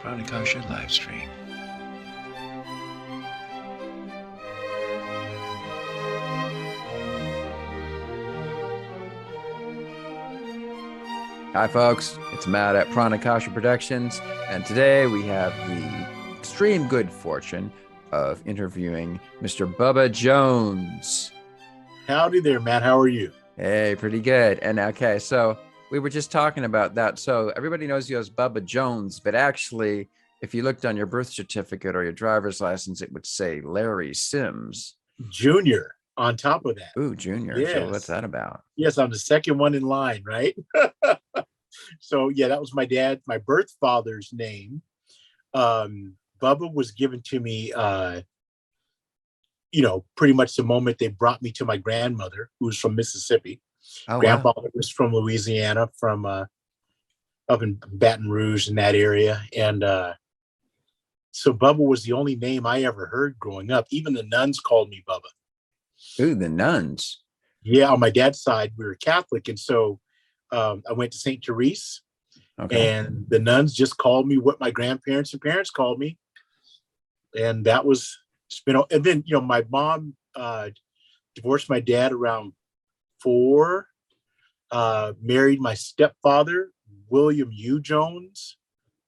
Pranakasha live stream. Hi folks, it's Matt at Pranakasha Productions, and today we have the extreme good fortune of interviewing Mr. Bubba Jones. Howdy there, Matt. How are you? Hey, pretty good. And okay, so we were just talking about that. So everybody knows you as Bubba Jones, but actually, if you looked on your birth certificate or your driver's license, it would say Larry Sims. Junior on top of that. Ooh, Junior. Yes. So what's that about? Yes, I'm the second one in line, right? So yeah, that was my dad, my birth father's name. Bubba was given to me, pretty much the moment they brought me to my grandmother, who was from Mississippi. Oh, Grandpa wow. was from Louisiana, from up in Baton Rouge in that area. And so Bubba was the only name I ever heard growing up. Even the nuns called me Bubba. Ooh, the nuns. Yeah, on my dad's side, we were Catholic. And so I went to St. Therese, and the nuns just called me what my grandparents and parents called me. And that was, and then, my mom divorced my dad around 4, married my stepfather, William U. Jones.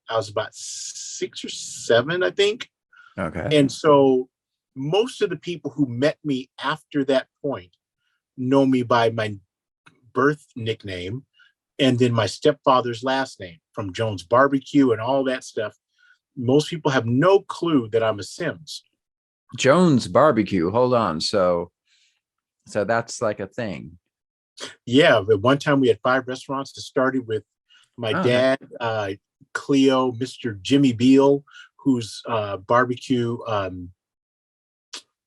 I was about 6 or 7, I think. Okay. And so most of the people who met me after that point know me by my birth nickname and then my stepfather's last name, from Jones Barbecue and all that stuff. Most people have no clue that I'm a Sims. Jones Barbecue. Hold on. So that's like a thing. Yeah, but one time we had 5 restaurants. It started with my dad, Cleo, Mr. Jimmy Beal, whose barbecue,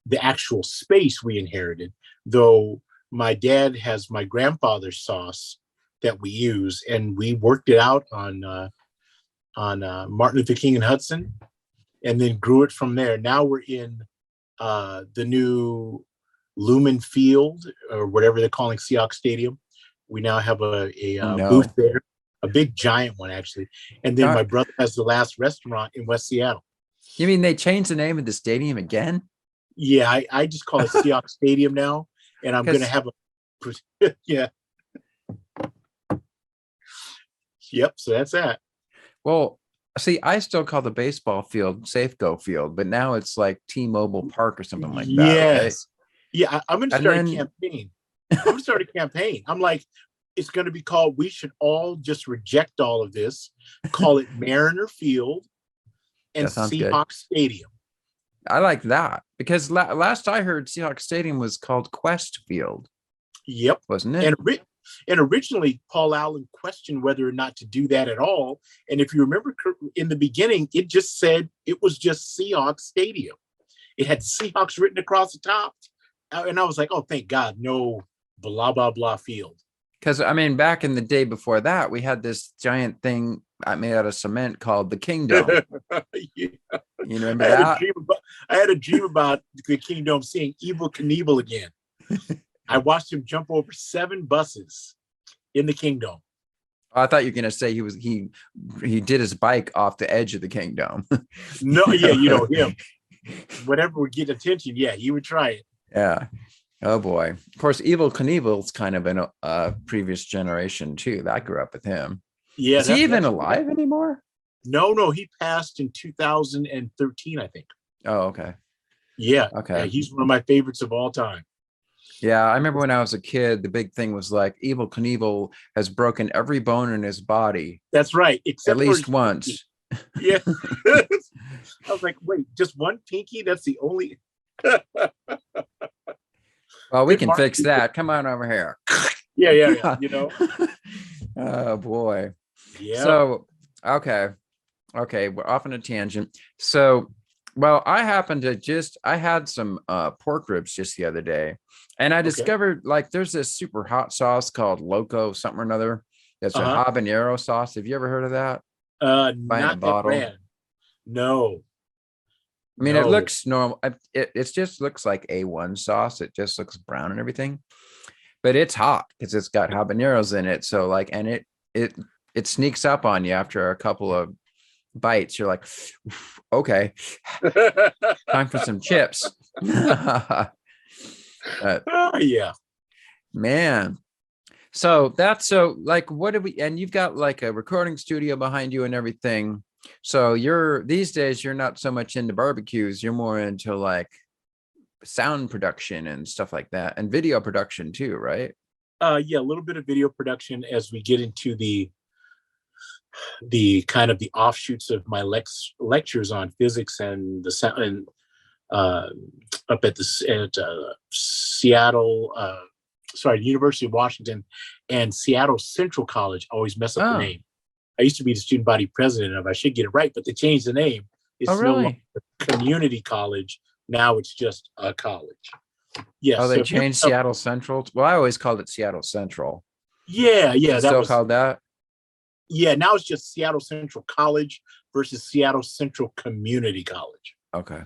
the actual space we inherited, though my dad has my grandfather's sauce that we use, and we worked it out on Martin Luther King and Hudson, and then grew it from there. Now we're in the new Lumen Field, or whatever they're calling Seahawks Stadium. We now have a booth there, a big giant one actually. And then my brother has the last restaurant in West Seattle. You mean they changed the name of the stadium again? Yeah, I just call it Seahawks Stadium now, and I'm going to have a yeah. Yep, so that's that. Well, see, I still call the baseball field Safeco Field, but now it's like T-Mobile Park or something like that. Yes. Right? Yeah, I'm going to start a campaign. I'm going to start a campaign. I'm like, it's going to be called, we should all just reject all of this, call it Mariner Field and Seahawks Stadium. I like that, because last I heard Seahawks Stadium was called Quest Field. Yep. Wasn't it? And originally, Paul Allen questioned whether or not to do that at all. And if you remember in the beginning, it just said it was just Seahawks Stadium. It had Seahawks written across the top. And I was like, oh, thank God, no blah, blah, blah field. Because, I mean, back in the day before that, we had this giant thing made out of cement called the Kingdom. Yeah. You remember that? I had a dream about the Kingdom seeing Evel Knievel again. I watched him jump over 7 buses in the Kingdom. I thought you were gonna say he did his bike off the edge of the Kingdom. No, yeah, him. Whatever would get attention, yeah, he would try it. Yeah. Oh boy. Of course, Evel Knievel's kind of in a previous generation too. I grew up with him. Yeah. Is he even alive anymore? No, he passed in 2013, I think. Oh, okay. Yeah. Okay. Yeah, he's one of my favorites of all time. Yeah, I remember when I was a kid, the big thing was like Evel Knievel has broken every bone in his body. That's right. Except at least once. Yeah. I was like, wait, just one pinky? That's the only. Well, we can fix that. Come on over here. Yeah. Oh boy. Yeah. So, okay, we're off on a tangent. So, well, I had some pork ribs just the other day, and I discovered like there's this super hot sauce called Loco something or another. That's a habanero sauce. Have you ever heard of that? Not a bottle. Brand. No. I mean, it looks normal. It just looks like A1 sauce. It just looks brown and everything, but it's hot because it's got habaneros in it. So like, and it sneaks up on you after a couple of bites, you're like, okay, time for some chips. Oh, yeah. Man. So that's so like, what do we, and you've got like a recording studio behind you and everything. So these days, you're not so much into barbecues. You're more into like sound production and stuff like that, and video production too, right? Yeah, a little bit of video production as we get into the kind of the offshoots of my lectures on physics and the sound, and up at Seattle, University of Washington and Seattle Central College. Always mess up the name. I used to be the student body president of. I should get it right, but they changed the name. It's no longer community college. Now it's just a college. Yes. Oh, they changed Seattle Central. Well, I always called it Seattle Central. Yeah. That still called that. Yeah. Now it's just Seattle Central College versus Seattle Central Community College. Okay.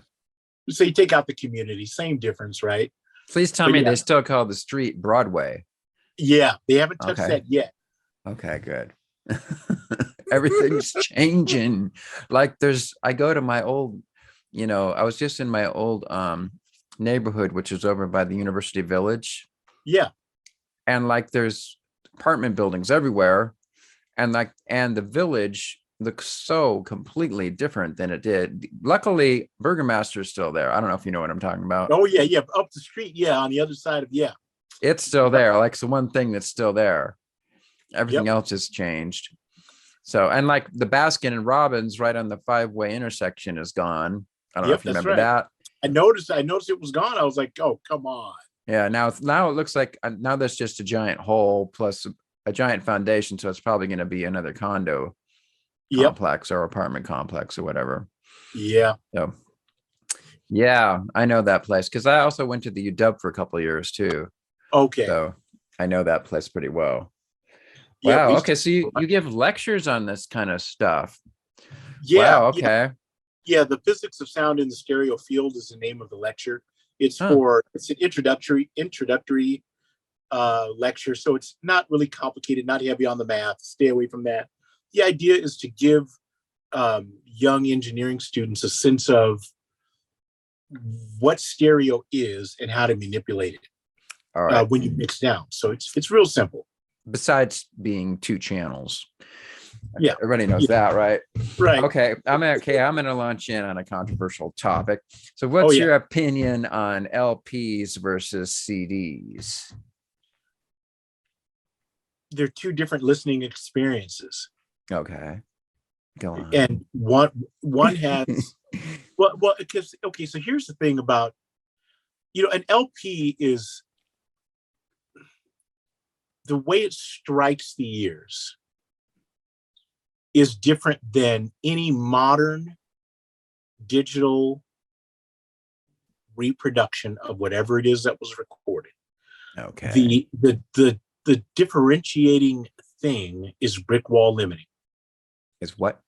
So you take out the community, same difference, right? Please tell me they still call the street Broadway. Yeah, they haven't touched that yet. Okay, good. Everything's changing. Like I go to my old, I was just in my old neighborhood, which is over by the University Village. Yeah. And like there's apartment buildings everywhere. And the village looks so completely different than it did. Luckily, Burgermaster's still there. I don't know if you know what I'm talking about. Oh, yeah. Up the street. Yeah. On the other side of, it's still there. Like, it's the one thing that's still there. Everything else has changed. So, and like the Baskin and Robbins right on the 5-way intersection is gone. I don't know if you remember that. I noticed it was gone. I was like, oh, come on. Yeah. Now it looks like now there's just a giant hole plus a giant foundation. So it's probably going to be another condo complex or apartment complex or whatever. Yeah. So yeah, I know that place because I also went to the UW for a couple of years too. Okay. So I know that place pretty well. Yeah, wow. Okay. So you give lectures on this kind of stuff. Yeah. Wow, okay. Yeah. The physics of sound in the stereo field is the name of the lecture. It's an introductory lecture. So it's not really complicated, not heavy on the math. Stay away from that. The idea is to give young engineering students a sense of what stereo is and how to manipulate it when you mix down. So it's real simple. Besides being 2 channels. Yeah. Everybody knows that, right? Right. Okay. I'm going to launch in on a controversial topic. So what's your opinion on LPs versus CDs? They're 2 different listening experiences. Okay. Go on. And one has well, because so here's the thing about an LP is the way it strikes the ears is different than any modern digital reproduction of whatever it is that was recorded. Okay. The differentiating thing is brick wall limiting. Is what?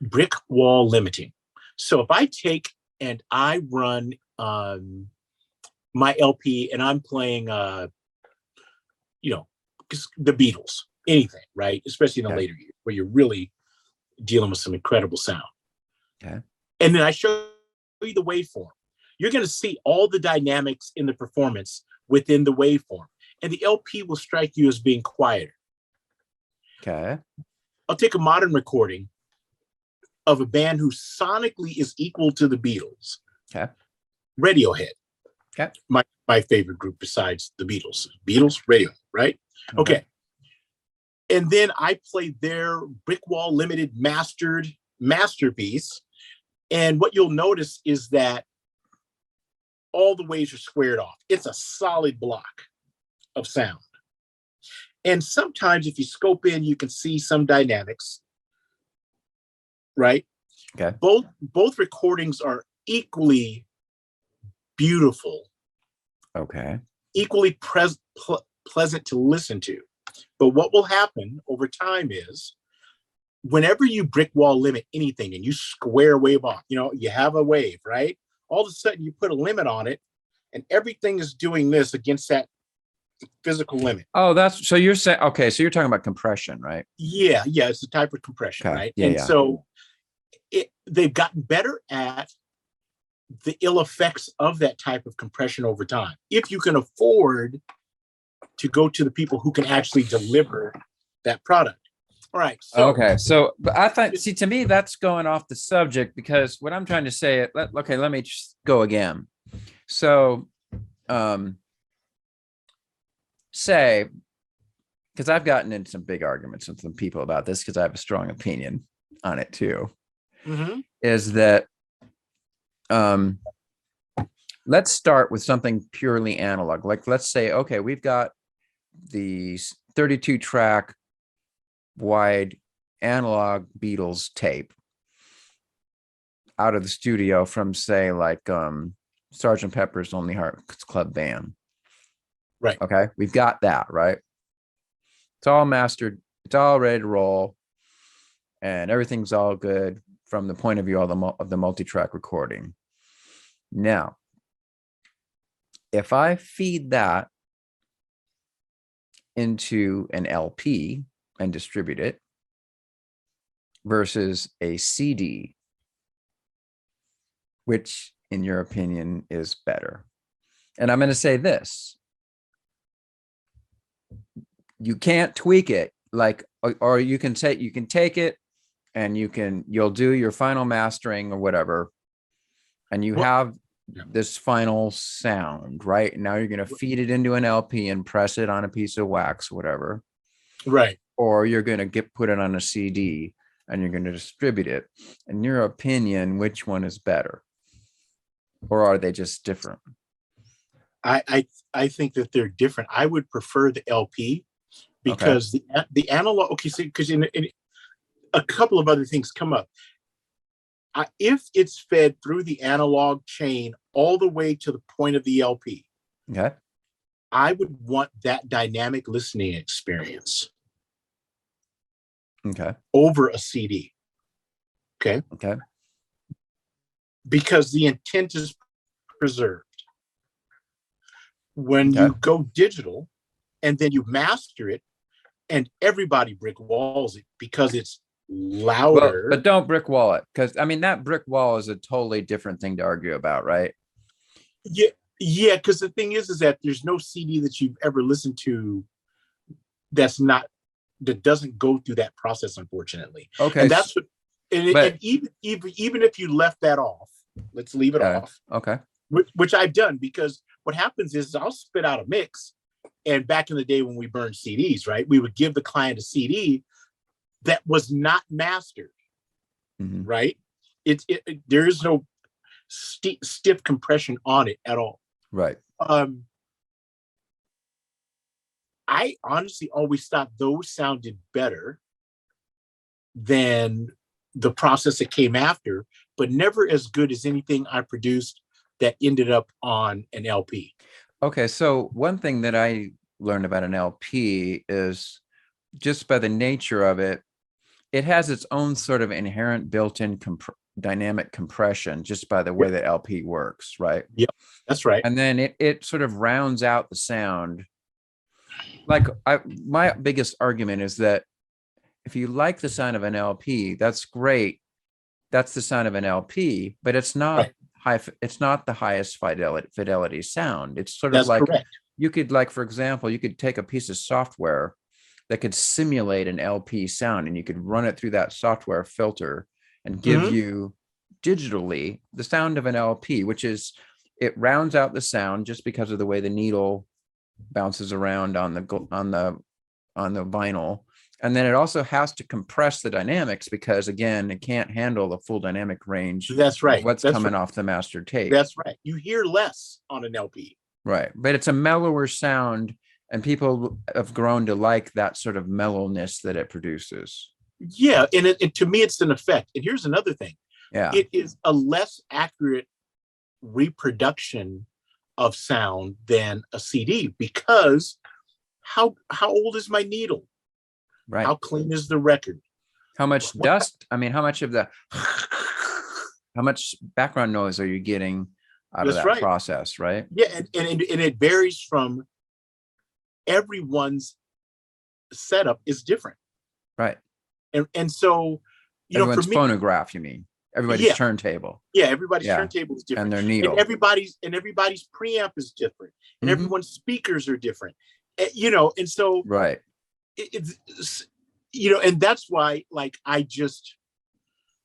Brick wall limiting. So if I take and I run my LP and I'm playing the Beatles, anything, right? Especially in the later years where you're really dealing with some incredible sound. Okay. And then I show you the waveform. You're going to see all the dynamics in the performance within the waveform. And the LP will strike you as being quieter. Okay. I'll take a modern recording of a band who sonically is equal to the Beatles. Okay. Radiohead. Okay. My favorite group besides the Beatles. Beatles, Radiohead, right? Okay. And then I play their brick wall limited mastered masterpiece. And what you'll notice is that all the waves are squared off. It's a solid block of sound. And sometimes if you scope in, you can see some dynamics, right? Okay. Both recordings are equally beautiful. Okay. Equally pleasant to listen to. But what will happen over time is whenever you brick wall limit anything and you square wave off, you have a wave, right? All of a sudden you put a limit on it and everything is doing this against that physical limit. Oh, so you're saying, okay, so you're talking about compression, right? Yeah, it's a type of compression, right? Yeah, and so they've gotten better at the ill effects of that type of compression over time. If you can afford to go to the people who can actually deliver that product. All right. So, okay. So, but I thought, see, to me, that's going off the subject, because what I'm trying to say, okay, let me just go again. So, say, because I've gotten into some big arguments with some people about this, because I have a strong opinion on it too, is that let's start with something purely analog. Like, let's say, okay, we've got the 32 track wide analog Beatles tape out of the studio from, say, like Sgt. Pepper's Lonely Hearts Club Band. Right. Okay. We've got that, right? It's all mastered. It's all ready to roll. And everything's all good from the point of view of the multi-track recording. Now, if I feed that into an LP and distribute it versus a CD, which in your opinion is better? And I'm going to say this: you can't tweak it, like, or you can take it and you'll do your final mastering or whatever, and you have this final sound, right? Now you're going to feed it into an LP and press it on a piece of wax, whatever. Right. Or you're going to put it on a CD and you're going to distribute it. In your opinion, which one is better? Or are they just different? I think that they're different. I would prefer the LP because the analog. Okay, so because in a couple of other things come up. If it's fed through the analog chain all the way to the point of the LP, okay, I would want that dynamic listening experience. Okay. Over a CD. Okay. Okay. Because the intent is preserved. When you go digital and then you master it, and everybody brick walls it because it's louder. But don't brick wall it, because I mean that brick wall is a totally different thing to argue about, right? Yeah, because the thing is that there's no CD that you've ever listened to that doesn't go through that process, unfortunately. Okay. And that's what, and even if you left that off, let's leave it off. Okay. Which I've done, because what happens is I'll spit out a mix. And back in the day when we burned CDs, right, we would give the client a CD that was not mastered, right? There is no stiff compression on it at all. Right. I honestly always thought those sounded better than the process that came after, but never as good as anything I produced that ended up on an LP. Okay, so one thing that I learned about an LP is, just by the nature of it, it has its own sort of inherent built-in dynamic compression just by the way that LP works, right? Yep, that's right. And then it sort of rounds out the sound. Like, my biggest argument is that if you like the sound of an LP, that's great. That's the sound of an LP, but it's not it's not the highest fidelity sound. It's sort of like, correct. You could, like, for example, you could take a piece of software that could simulate an LP sound, and you could run it through that software filter and give you digitally the sound of an LP, which is, it rounds out the sound just because of the way the needle bounces around on the vinyl. And then it also has to compress the dynamics because, again, it can't handle the full dynamic range. That's right. What's coming off the master tape. That's right. You hear less on an LP. Right. But it's a mellower sound, and people have grown to like that sort of mellowness that it produces. Yeah. And to me, it's an effect. And here's another thing. Yeah. It is a less accurate reproduction of sound than a CD, because how old is my needle? Right. How clean is the record? How much dust? I mean, how much background noise are you getting out of that process, right? Yeah, and it varies from, everyone's setup is different. Right. And so, everyone's phonograph, you mean? everybody's turntable. Yeah, everybody's Yeah. turntable is different, And their needle. and everybody's preamp is different, and everyone's speakers are different. You know, and so Right. it's you know, and that's why like I just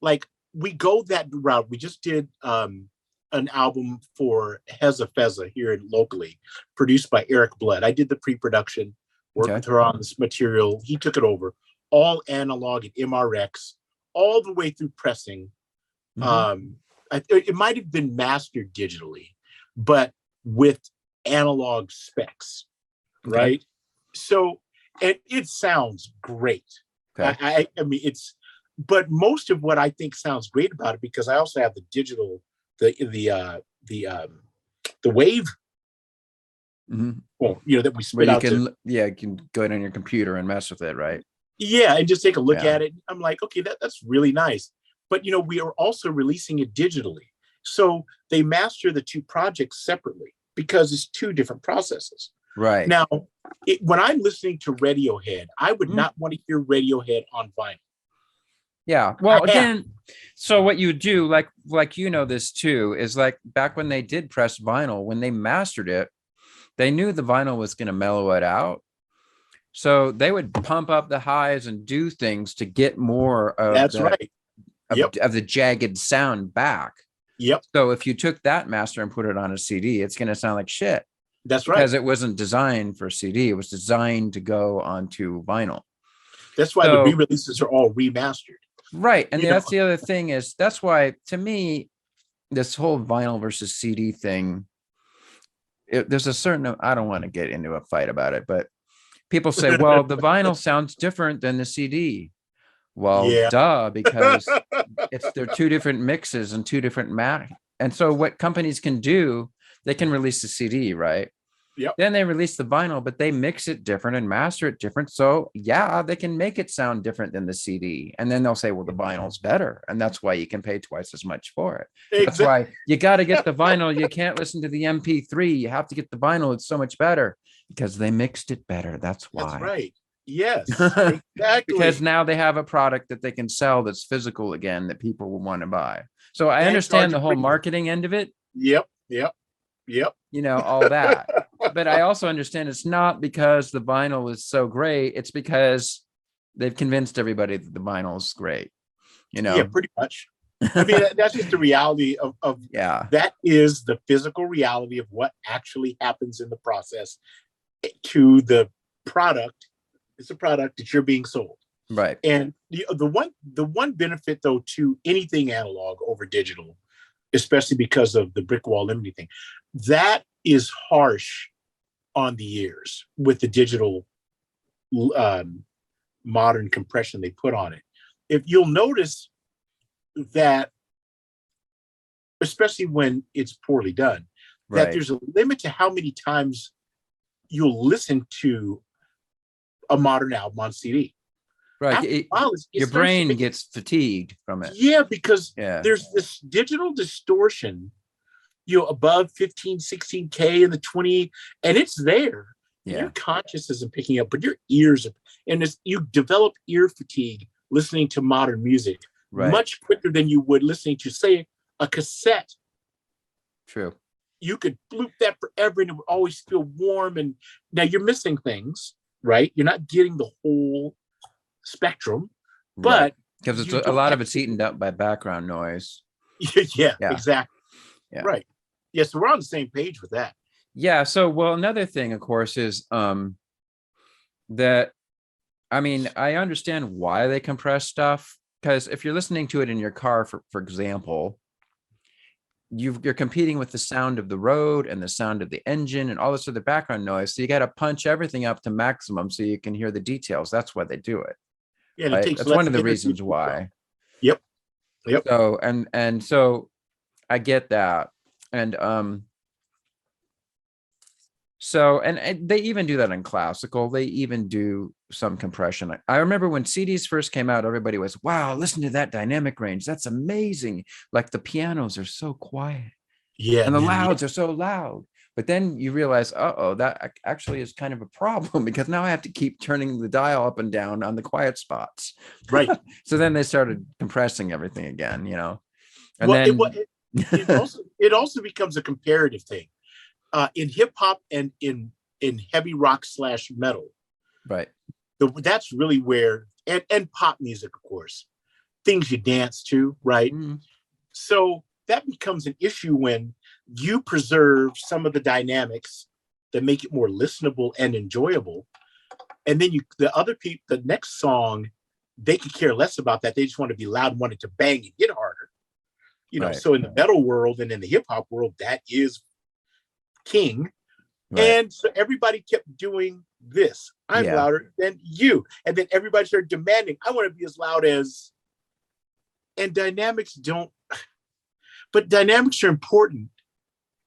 like we go that route. We just did an album for Heza Feza here locally, produced by Eric Blood. I did the pre-production, worked with her on this material. He took it over, all analog at MRX, all the way through pressing. It might have been mastered digitally, but with analog specs, right? So, and it sounds great. I mean, but most of what I think sounds great about it, because I also have the digital, the wave, well, you know, that we spit out. You can go in on your computer and mess with it, right? Yeah, and just take a look at it. I'm like, okay, that's really nice. But you know, we are also releasing it digitally, so they master the two projects separately because it's two different processes. Right. Now, when I'm listening to Radiohead, I would not want to hear Radiohead on vinyl. Yeah. Well, again, so what you do, like you know this too, is like back when they did press vinyl, when they mastered it, they knew the vinyl was going to mellow it out. So they would pump up the highs and do things to get more of of the jagged sound back. Yep. So if you took that master and put it on a CD, it's going to sound like shit. That's right. Because it wasn't designed for CD. It was designed to go onto vinyl. That's why the re-releases are all remastered. Right. And that's the other thing is that's why, to me, this whole vinyl versus CD thing, there's a certain, I don't want to get into a fight about it, but people say, well, the vinyl sounds different than the CD. Well, duh, because they're two different mixes and two different and so what companies can do, they can release the CD, right? Yep. Then they release the vinyl, but they mix it different and master it different. So yeah, they can make it sound different than the CD. And then they'll say, well, the vinyl's better. And that's why you can pay twice as much for it. Exactly. That's why you got to get the vinyl. You can't listen to the MP3. You have to get the vinyl. It's so much better because they mixed it better. That's why. That's right. Yes, exactly. Because now they have a product that they can sell that's physical again that people will want to buy. So I understand the whole marketing end of it. Yep. You know, all that. But I also understand it's not because the vinyl is so great. It's because they've convinced everybody that the vinyl is great. You know? Yeah, pretty much. I mean, that's just the reality of that is the physical reality of what actually happens in the process to the product. It's a product that you're being sold. Right. And the one benefit though to anything analog over digital, especially because of the brick wall limiting thing, that is harsh on the ears with the digital modern compression they put on it. If you'll notice that, especially when it's poorly done, that there's a limit to how many times you'll listen to a modern album on CD. Right. Your brain gets fatigued from it. Yeah, because there's this digital distortion, you know, above 15, 16K and the 20, and it's there. Yeah. Your conscious isn't picking up, but your ears, and you develop ear fatigue listening to modern music much quicker than you would listening to, say, a cassette. True. You could loop that forever and it would always feel warm. And now you're missing things, right? You're not getting the whole spectrum, but because it's a lot of it's eaten up by background noise. Yeah, exactly. Yeah. Right. Yeah, so we're on the same page with that. Yeah. So, well, another thing, of course, is that, I mean, I understand why they compress stuff, because if you're listening to it in your car, for example, you're competing with the sound of the road and the sound of the engine and all this other background noise. So you got to punch everything up to maximum so you can hear the details. That's why they do it. Yeah, right? That's one of the reasons why. Yep. So and so I get that. And so and they even do that in classical. They even do some compression. I remember when CDs first came out, everybody was, wow, listen to that dynamic range. That's amazing. Like the pianos are so quiet. Yeah. And the louds are so loud. But then you realize, that actually is kind of a problem, because now I have to keep turning the dial up and down on the quiet spots. Right. So then they started compressing everything again, you know. And well, then it also becomes a comparative thing in hip hop and in heavy rock / metal. right. That's really where, and pop music, of course, things you dance to, right? Mm, So that becomes an issue when you preserve some of the dynamics that make it more listenable and enjoyable. And then the other people, the next song, they could care less about that. They just want to be loud and wanted to bang and get harder. right. So in the metal world and in the hip hop world, that is king. Right. And so everybody kept doing this. I'm louder than you. And then everybody started demanding, I want to be as loud as. And dynamics but dynamics are important.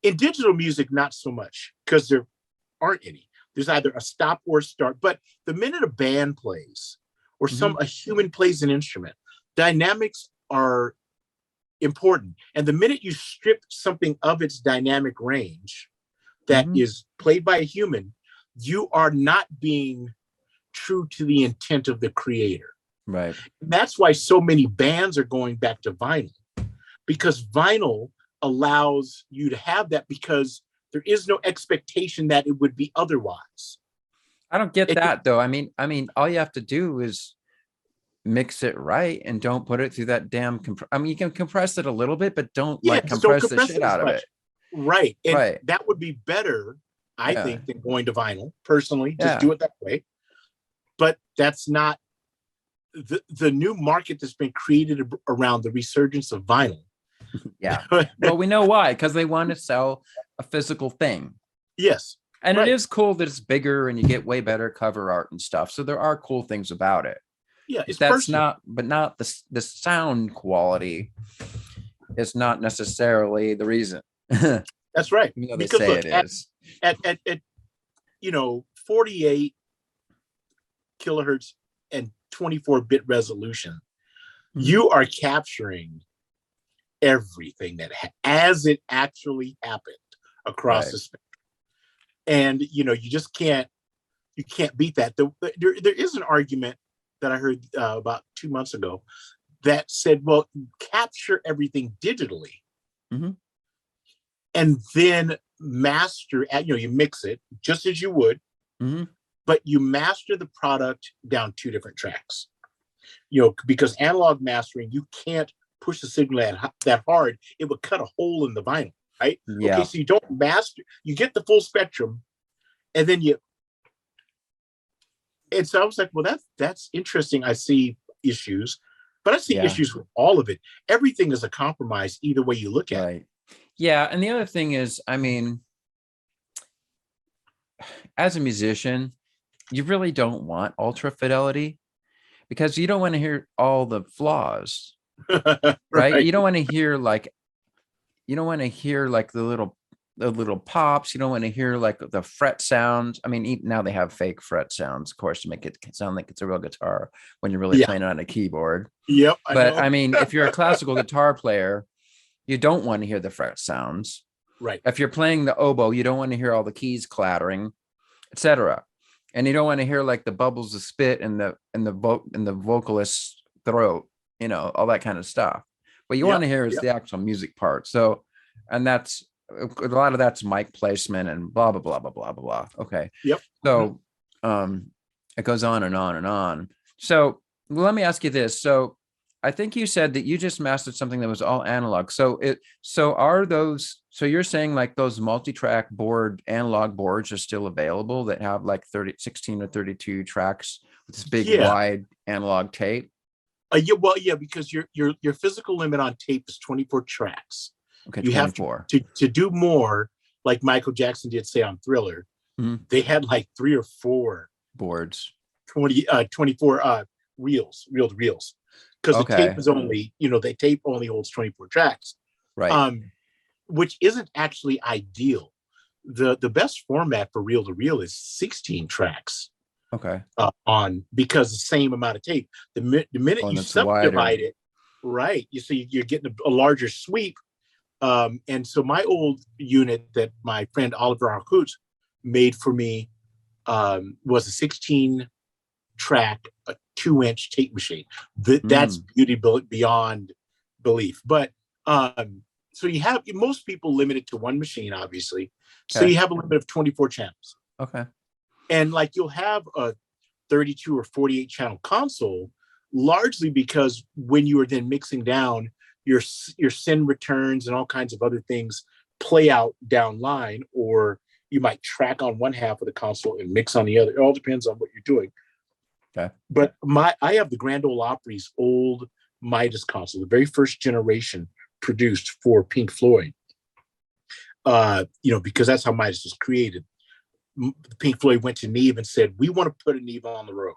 In digital music, not so much, because there aren't any. There's either a stop or a start. But the minute a band plays or a human plays an instrument, dynamics are important. And the minute you strip something of its dynamic range that is played by a human, you are not being true to the intent of the creator. Right. And that's why so many bands are going back to vinyl, because vinyl allows you to have that, because there is no expectation that it would be otherwise. I don't get that though. I mean, all you have to do is mix it right and don't put it through that damn you can compress it a little bit, but don't compress the shit out of it. Right. And that would be better, I think, than going to vinyl. Personally, just do it that way. But that's not the new market that's been created around the resurgence of vinyl. Yeah. Well, we know why, because they want to sell a physical thing. Yes. And it is cool that it's bigger and you get way better cover art and stuff. So there are cool things about it. Yeah, it's that's personal. not the sound quality is not necessarily the reason. That's right. They because say look, it is at 48 kilohertz and 24-bit resolution, you are capturing everything that as it actually happened across the spectrum. And you just can't beat that. There is an argument that I heard about 2 months ago that said, well, capture everything digitally and then master, you mix it just as you would, but you master the product down 2 different tracks. Because analog mastering, you can't push the signal that hard. It would cut a hole in the vinyl, right? Yeah. Okay, so you don't master, you get the full spectrum, and then and so I was like, well, that's interesting. I see issues, but I see issues with all of it. Everything is a compromise either way you look at it. Yeah, and the other thing is, as a musician, you really don't want ultra fidelity because you don't want to hear all the flaws, right? You don't want to hear like the little pops. You don't want to hear like the fret sounds. Now they have fake fret sounds, of course, to make it sound like it's a real guitar when you're really playing it on a keyboard. Yep. But if you're a classical guitar player, you don't want to hear the fret sounds. Right. If you're playing the oboe, you don't want to hear all the keys clattering, etc. And you don't want to hear like the bubbles of spit in the vocalist's throat, all that kind of stuff. What you want to hear is the actual music part. So, and that's a lot of that's mic placement and blah blah blah blah blah blah. Okay. Yep. So, it goes on and on and on. So let me ask you this. So I think you said that you just mastered something that was all analog. So you're saying like those multi-track analog boards are still available that have like 16 or 32 tracks with this big wide analog tape? Because your physical limit on tape is 24 tracks. Okay, you 24. have to do more, like Michael Jackson did, say, on Thriller. They had like 3 or 4 boards, 24 reels, because the tape is only, the tape only holds 24 tracks, right? Which isn't actually ideal. The best format for reel to reel is 16 tracks. Okay. Because the same amount of tape. The minute you subdivide it, right? You're getting a larger sweep. And so my old unit that my friend Oliver Arcouts made for me was a 16-track, 2-inch tape machine. That's beauty beyond belief. But So you have most people limit it to one machine, obviously. So Okay. you have a limit of 24 channels. Okay. And like you'll have a 32 or 48 channel console, largely because when you are then mixing down, your send returns and all kinds of other things play out down line, or you might track on one half of the console and mix on the other. It all depends on what you're doing. Okay. But I have the Grand Ole Opry's old Midas console, the very first generation produced for Pink Floyd. Because that's how Midas was created. Pink Floyd went to Neve and said, "We want to put a Neve on the road."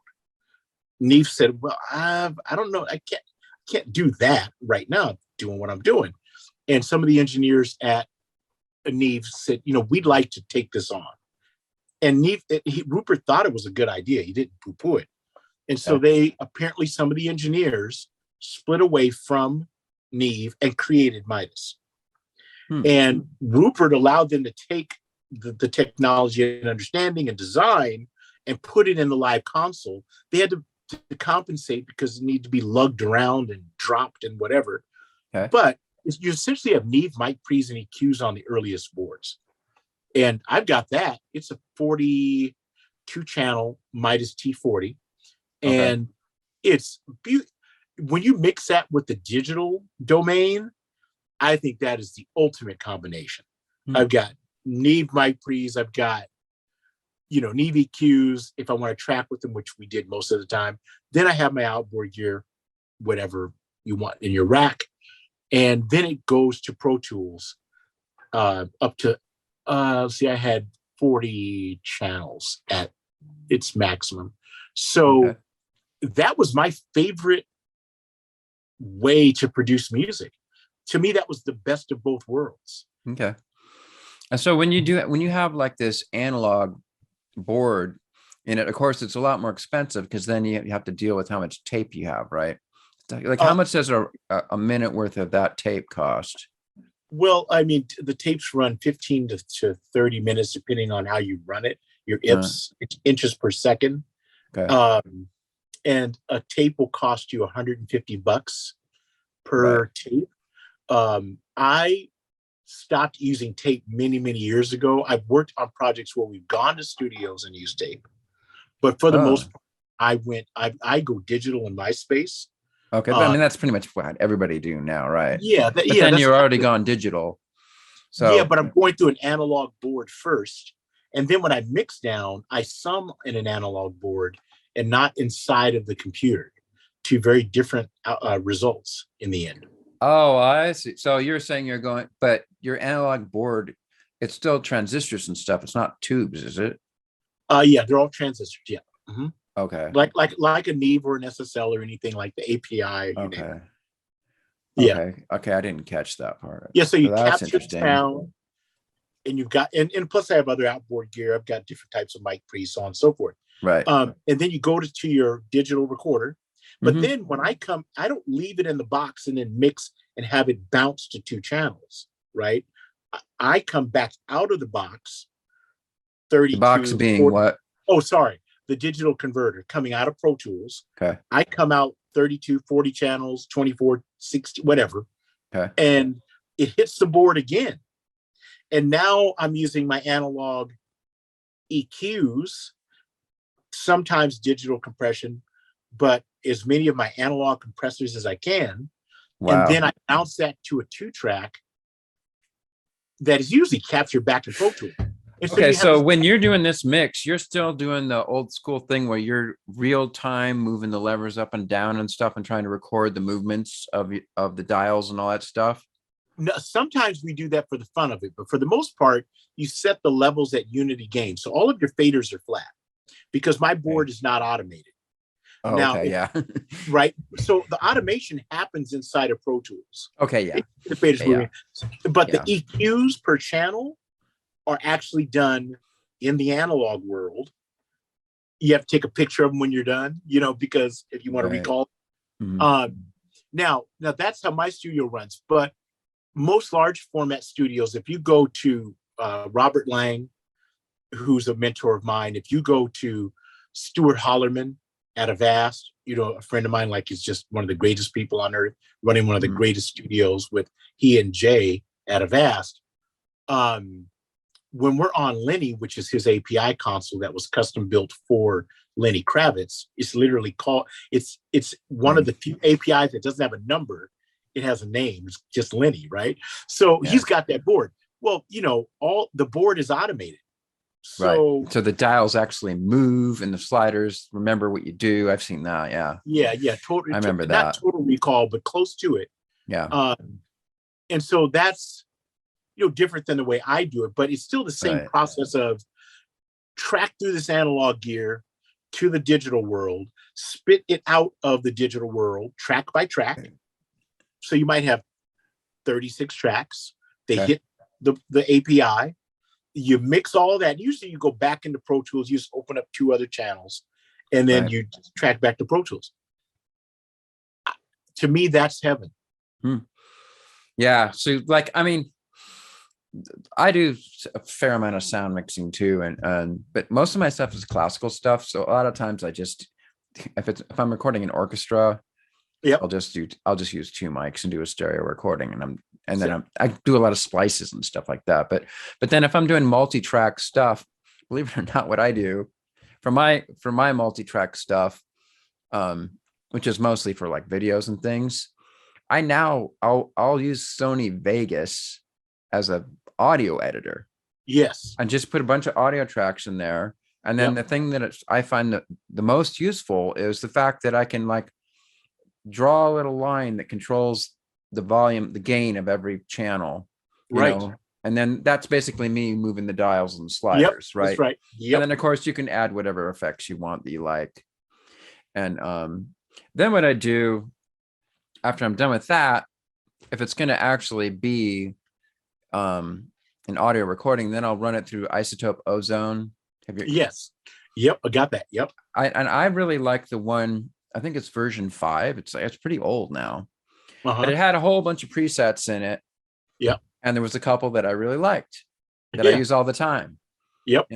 Neve said, "Well, I don't know. I can't do that right now. I'm doing what I'm doing." And some of the engineers at Neve said, "We'd like to take this on." And Rupert thought it was a good idea. He didn't poo-poo it. And so apparently some of the engineers split away from Neve and created Midas. And Rupert allowed them to take the technology and understanding and design and put it in the live console. They had to compensate because it needed to be lugged around and dropped and whatever. Okay. But you essentially have Neve mic pre's and EQs on the earliest boards. And I've got that. It's a 42 channel Midas T40. And it's when you mix that with the digital domain, I think that is the ultimate combination. I've got Neve mic pre's, I've got Neve EQs if I want to track with them, which we did most of the time. Then I have my outboard gear, whatever you want in your rack. And then it goes to Pro Tools up to, I had 40 channels at its maximum. So that was my favorite way to produce music. To me, that was the best of both worlds. Okay. And so when you have like this analog board in it, of course, it's a lot more expensive because then you have to deal with how much tape you have, right? Like how much does a minute worth of that tape cost? Well, I mean, the tapes run 15 to 30 minutes, depending on how you run it. Your IPS, inches per second. Okay. And a tape will cost you $150 per tape. I stopped using tape many, many years ago. I've worked on projects where we've gone to studios and used tape. But for the most part, I go digital in my space. Okay, but I mean that's pretty much what everybody do now, right? Yeah, but then you're already gone digital. So yeah, but I'm going through an analog board first, and then when I mix down, I sum in an analog board and not inside of the computer. Two very different results in the end. Oh, I see. So you're saying but your analog board, it's still transistors and stuff. It's not tubes, is it? Yeah, they're all transistors. Yeah. Mm-hmm. Okay. Like a Neve or an SSL or anything like the API. Okay. Yeah. Okay. I didn't catch that part. Yeah. So you capture sound, and you've got and plus I have other outboard gear. I've got different types of mic pre's, so on and so forth. Right. And then you go to your digital recorder. But then when I don't leave it in the box and then mix and have it bounce to two channels, right? I come back out of the box. 32. The box being 40, what? Oh, sorry. The digital converter coming out of Pro Tools. Okay. I come out 32, 40 channels, 24, 60, whatever. Okay. And it hits the board again. And now I'm using my analog EQs, sometimes digital compression, but as many of my analog compressors as I can. Wow. And then I bounce that to a 2-track that is usually captured back in Pro Tools. Okay, so when you're doing this mix, you're still doing the old school thing where you're real time moving the levers up and down and stuff and trying to record the movements of the dials and all that stuff? No, sometimes we do that for the fun of it, but for the most part, you set the levels at unity gain. So all of your faders are flat because my board is not automated. Oh, now, okay, yeah. Right. So the automation happens inside of Pro Tools. Okay, yeah. The faders moving. But the EQs per channel are actually done in the analog world. You have to take a picture of them when you're done, because if you want to recall. Mm-hmm. Now that's how my studio runs. But most large format studios, if you go to Robert Lang, who's a mentor of mine, if you go to Stuart Hollerman, at Avast. A friend of mine, like, is just one of the greatest people on earth, running one of the greatest studios with he and Jay at Avast. When we're on Lenny, which is his API console that was custom built for Lenny Kravitz, it's literally called, it's one of the few APIs that doesn't have a number. It has a name. It's just Lenny, right? So he's got that board. Well, all the board is automated. So, right. So the dials actually move and the sliders remember what you do. I've seen that. Yeah. Yeah. Totally. I remember that. Not total recall, but close to it. Yeah. And so that's, different than the way I do it, but it's still the same process of track through this analog gear to the digital world, spit it out of the digital world, track by track. Okay. So you might have 36 tracks. They hit the API. You mix all that. Usually you go back into Pro Tools, you just open up 2 other channels, and then you track back to Pro Tools. To me, that's heaven. Yeah. So I do a fair amount of sound mixing too. But most of my stuff is classical stuff. So a lot of times I just, if I'm recording an orchestra, I'll just use 2 mics and do a stereo recording, I do a lot of splices and stuff like that. But then if I'm doing multi-track stuff, believe it or not, what I do for my multi-track stuff, which is mostly for like videos and things, I'll use Sony Vegas as a audio editor. Yes. And just put a bunch of audio tracks in there. And then the thing that I find the most useful is the fact that I can like draw a little line that controls the volume, the gain of every channel. Right. And then that's basically me moving the dials and sliders, right? That's right. Yep. And then of course you can add whatever effects you want that you like. And then what I do after I'm done with that, if it's going to actually be an audio recording, then I'll run it through Isotope Ozone. Yes. Yep. I got that. Yep. I really like the one, I think it's version 5. It's pretty old now, but it had a whole bunch of presets in it. Yep. And there was a couple that I really liked that I use all the time. Yep.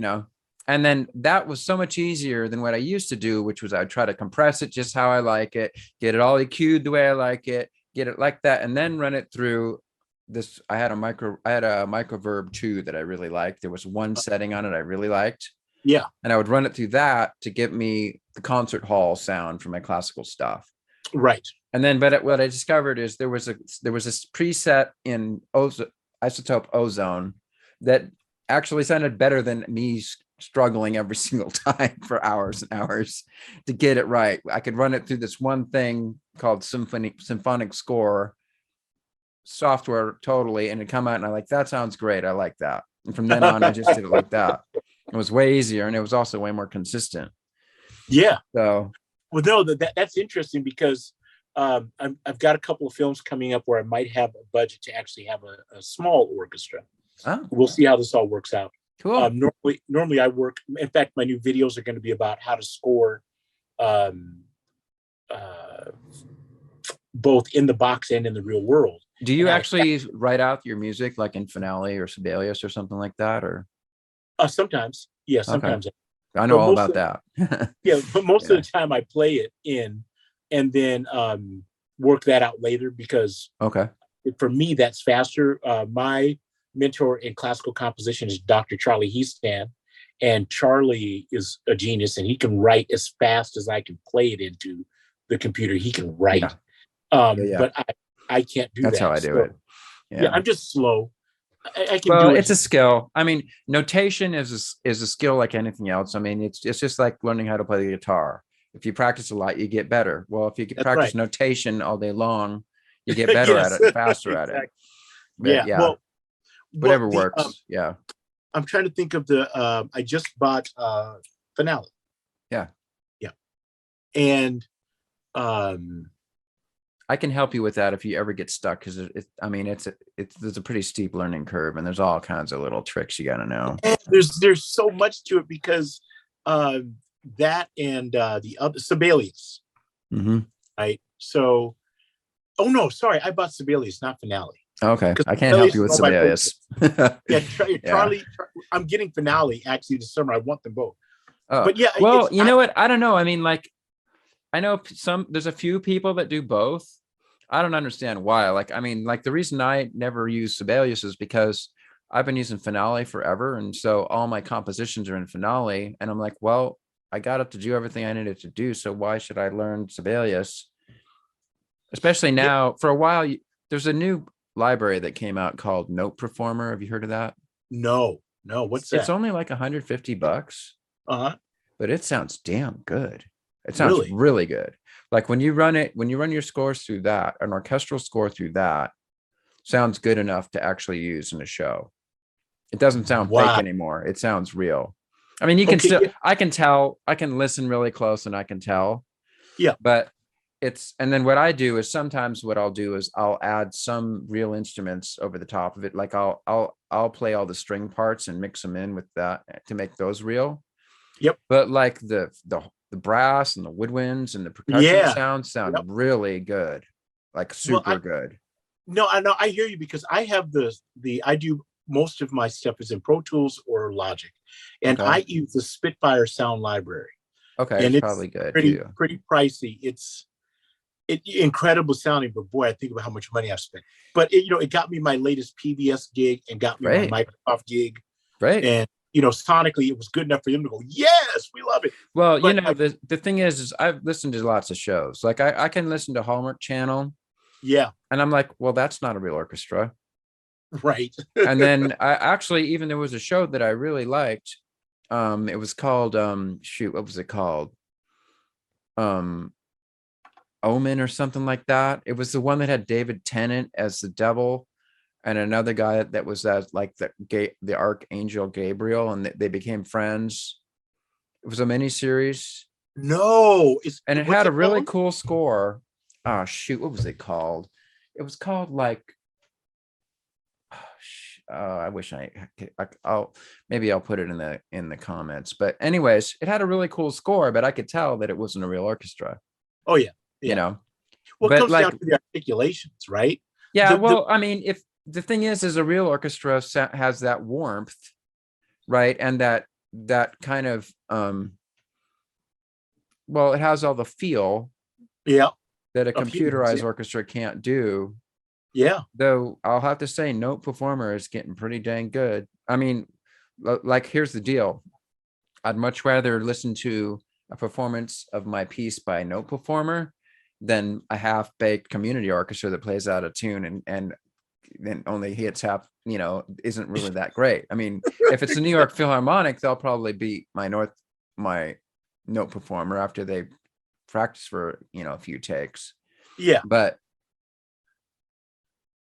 And then that was so much easier than what I used to do, which was I'd try to compress it just how I like it, get it all EQ'd the way I like it, get it like that, and then run it through this. I had a microverb 2 that I really liked. There was one setting on it I really liked. Yeah. And I would run it through that to give me the concert hall sound for my classical stuff. Right. And then, what I discovered is there was this preset in Isotope Ozone that actually sounded better than me struggling every single time for hours and hours to get it right. I could run it through this one thing called symphonic score software totally, and it'd come out and I'm like, that sounds great. I like that. And from then on, I just did it like that. It was way easier, and it was also way more consistent. Yeah. So, well, no, that's interesting because I've got a couple of films coming up where I might have a budget to actually have a small orchestra. Oh. We'll see how this all works out. Cool. Normally I work. In fact, my new videos are going to be about how to score, both in the box and in the real world. Do you actually write out your music like in Finale or Sibelius or something like that, or? Sometimes, yeah, sometimes. Okay. I know all about that. Yeah, but most of the time I play it in, and then work that out later because for me that's faster. My mentor in classical composition is Dr. Charlie Heastan, and Charlie is a genius, and he can write as fast as I can play it into the computer. He can write, but I can't do that. That's how I do it. Yeah, I'm just slow. I can well, do it. It's a skill. I mean, notation is a skill like anything else. I mean, it's just like learning how to play the guitar. If you practice a lot, you get better. Well, if you practice notation all day long, you get better at it, faster at it. But, well, whatever works. I'm trying to think of I just bought Finale. Yeah. And I can help you with that if you ever get stuck, because there's a pretty steep learning curve, and there's all kinds of little tricks you got to know. And there's so much to it because that and the other Sibelius, right? So, oh no, sorry, I bought Sibelius, not Finale. Okay, I can't help you with Sibelius. Charlie, I'm getting Finale actually this summer. I want them both. But you know what? I don't know. I mean, like, I know there's a few people that do both. I don't understand why. Like, I mean, like the reason I never use Sibelius is because I've been using Finale forever. And so all my compositions are in Finale. And I'm like, well, I got it to do everything I needed to do. So why should I learn Sibelius? Especially Yeah. now, for a while, there's a new library that came out called Note Performer. Have you heard of that? No, what's It's that? only like $150, Uh-huh. but it sounds damn good. It sounds Really? really good. Like when you run your scores through that, an orchestral score through that sounds good enough to actually use in a show. It doesn't sound fake Wow. anymore. It sounds real. I mean, you can Okay. still, Yeah. I can tell, I can listen really close and I can tell, Yeah. but and then what I do is sometimes what I'll do is I'll add some real instruments over the top of it. Like I'll play all the string parts and mix them in with that to make those real. Yep. But like the brass and the woodwinds and the percussion Yeah. sound Yep. really good, like Well, super good. No, I know. I hear you because I have I do most of my stuff is in Pro Tools or Logic, and Okay. I use the Spitfire sound library, Okay, and it's it's probably good pretty too. pretty pricey. It's incredible sounding, but boy, I think about how much money I've spent. But it got me my latest PBS gig and got me Great. my Microsoft gig, Right. and sonically it was good enough for them to go, yes, we love it. Well, But the thing is I've listened to lots of shows. Like I can listen to Hallmark Channel yeah, and I'm like, well, that's not a real orchestra. right. And then I actually, even there was a show that I really liked. It was called shoot, what was it called? Um Omen or something like that. It was the one that had David Tennant as the devil and another guy that was as like the archangel Gabriel, and they became friends. It was a miniseries, No, and it what's had a it really called? cool score. Oh shoot, what was it called? It was called like I wish I'll maybe I'll put it in the comments. But anyways, it had a really cool score, but I could tell that it wasn't a real orchestra, Oh yeah, you yeah. know. Well, it But comes like, down to the articulations, right? yeah, The well, I mean, if the thing is a real orchestra has that warmth, right? And that kind of well, it has all the feel yeah, that a of humans, computerized yeah, orchestra can't do. yeah, Though I'll have to say, Note Performer is getting pretty dang good. I mean, like here's the deal. I'd much rather listen to a performance of my piece by a Note Performer than a half-baked community orchestra that plays out a tune and then only hits half, isn't really that great. I mean, if it's the New York Philharmonic, they'll probably beat my Note Performer after they practice for a few takes. yeah. But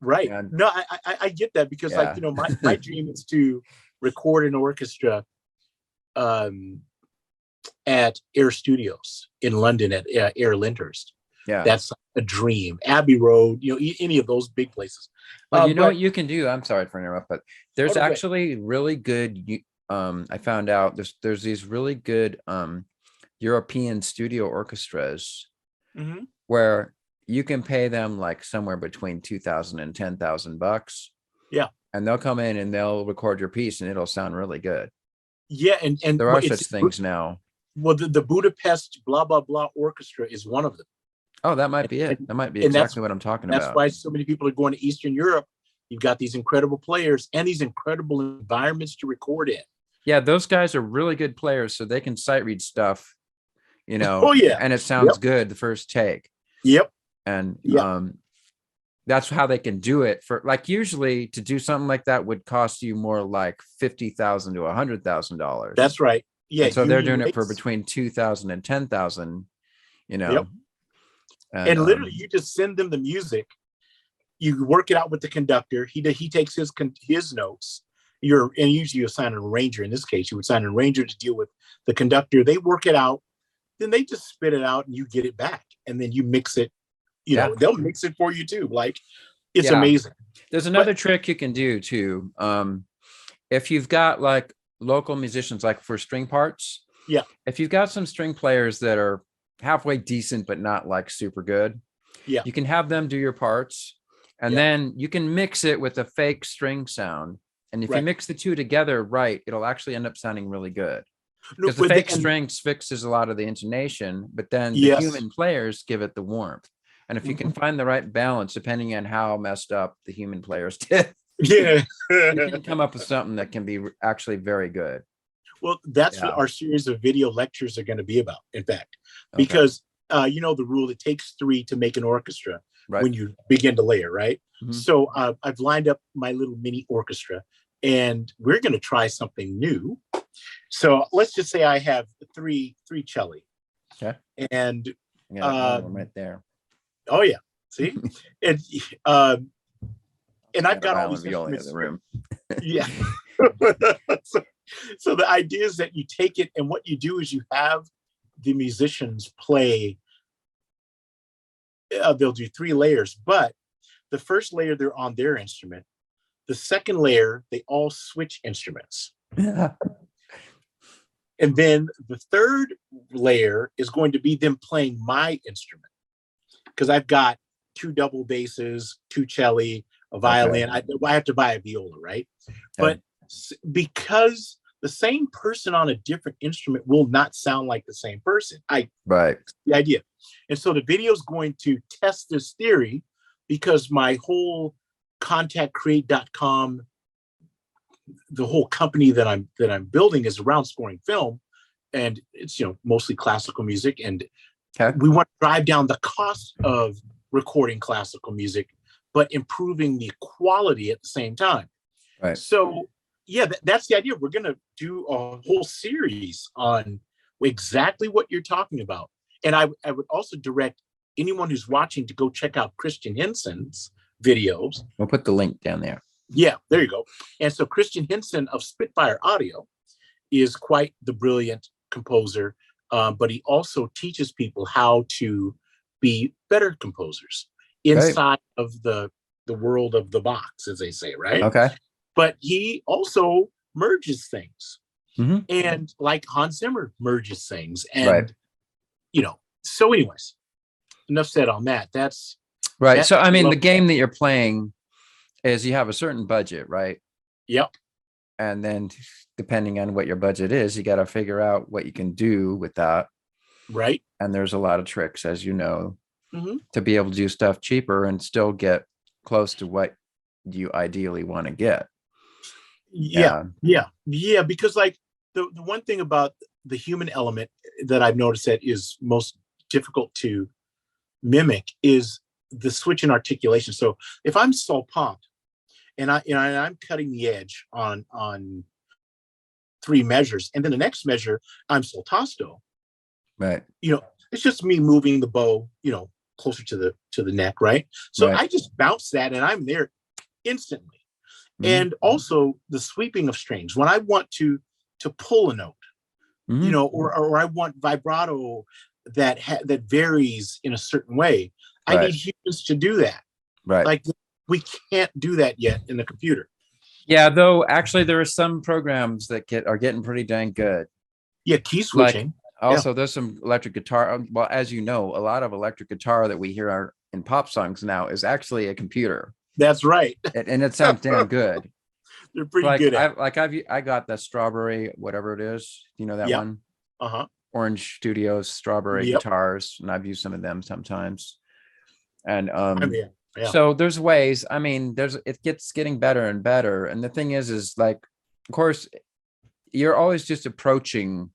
Right. and No, I get that because yeah, my dream is to record an orchestra um at Air Studios in London at Air Lyndhurst. yeah. That's a dream. Abbey Road, any of those big places. Well, you know But what you can do? I'm sorry for interrupt, but there's no, wait. actually really good. I found out there's these really good European studio orchestras Mm-hmm. where you can pay them like somewhere between 2,000 and 10,000 bucks. Yeah. And they'll come in and they'll record your piece and it'll sound really good. Yeah, and There are such things now. Well, the Budapest blah blah blah orchestra is one of them. Oh, that might be it. That might be And exactly what I'm talking that's about. why so many people are going to Eastern Europe. You've got these incredible players and these incredible environments to record in. Yeah, those guys are really good players, so they can sight read stuff, Oh yeah, and it sounds good the first take. Yep. And Yep. that's how they can do it. For like, usually to do something like that would cost you more like $50,000 to $100,000. That's right. Yeah. And so they're doing it for between 2,000 and 10,000, Yep. And literally, you just send them the music. You work it out with the conductor. He takes his notes. And usually you assign an arranger. In this case, you would assign an arranger to deal with the conductor. They work it out. Then they just spit it out and you get it back. And then you mix it. They'll mix it for you too. Like, it's amazing. There's another trick you can do too. If you've got like local musicians, like for string parts. Yeah. If you've got some string players that are halfway decent, but not like super good. Yeah. You can have them do your parts. And then you can mix it with a fake string sound. And if you mix the two together right, it'll actually end up sounding really good. No, because the but fake strings fixes a lot of the intonation, but then the yes. human players give it the warmth. And if you can find the right balance, depending on how messed up the human players did, Yeah. you can come up with something that can be actually very good. Well, that's what Yeah. our series of video lectures are going to be about, in fact, Okay. because you know the rule, it takes three to make an orchestra Right. when you begin to layer, right? Mhm. So I've lined up my little mini orchestra, and we're going to try something new. So let's just say I have three cello. Okay. And Yeah, one of them right there. oh yeah, see, and I've got all Violin these viola in instruments. the room. Yeah. So the idea is that you take it, and what you do is you have the musicians play. They'll do three layers, but the first layer they're on their instrument. The second layer they all switch instruments. Yeah. And then the third layer is going to be them playing my instrument, because I've got two double basses, two cello, a violin. Okay. I have to buy a viola, right? Okay. But because the same person on a different instrument will not sound like the same person. The idea. And so the video is going to test this theory, because my whole contactcreate.com, the whole company that I'm building is around scoring film, and it's, you know, mostly classical music, and we want to drive down the cost of recording classical music, but improving the quality at the same time. Right. So yeah, that's the idea. We're going to do a whole series on exactly what you're talking about. And I would also direct anyone who's watching to go check out Christian Henson's videos. We'll put the link down there. Yeah, there you go. And so Christian Henson of Spitfire Audio is quite the brilliant composer, but he also teaches people how to be better composers inside of the world of the box, as they say, right? Okay. But he also merges things. Mm-hmm. And like Hans Zimmer merges things. And, you know, so anyways, enough said on that. That's right. So, I mean, the game that you're playing is you have a certain budget, right? Yep. And then depending on what your budget is, you got to figure out what you can do with that. Right. And there's a lot of tricks, as you know, to be able to do stuff cheaper and still get close to what you ideally want to get. Yeah. Because like the one thing about the human element that I've noticed that is most difficult to mimic is the switch in articulation. So if I'm sol pomp and I'm cutting the edge on three measures, and then the next measure I'm sol tasto, right? You know, it's just me moving the bow, you know, closer to the neck, right? So I just bounce that, and I'm there instantly. And also the sweeping of strings. When I want to pull a note, you know, or I want vibrato that varies in a certain way, I need humans to do that. Right. Like we can't do that yet in the computer. Yeah, though actually there are some programs that are getting pretty dang good. Yeah, key switching. Like, also, there's some electric guitar. Well, as you know, a lot of electric guitar that we hear in pop songs now is actually a computer. That's right. And it sounds damn good. They're pretty good at it. I got the Strawberry, whatever it is. You know that one? Orange Studios Strawberry guitars, and I've used some of them sometimes. And so there's ways. I mean, it gets getting better and better. And the thing is like, of course, you're always just approaching.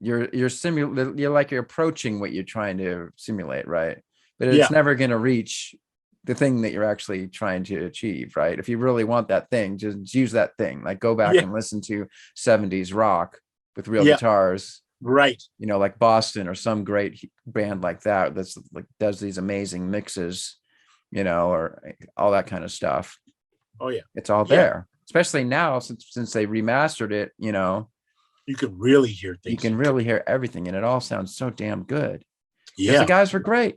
You're approaching what you're trying to simulate, right? But it's never going to reach the thing that you're actually trying to achieve, right? If you really want that thing, just use that thing. Like go back and listen to 70s rock with real guitars, right? You know, like Boston or some great band like that that's like does these amazing mixes, you know, or all that kind of stuff. Oh yeah, it's all there, especially now since they remastered it. You know, you can really hear things. You can really hear everything, and it all sounds so damn good. Yeah, the guys were great.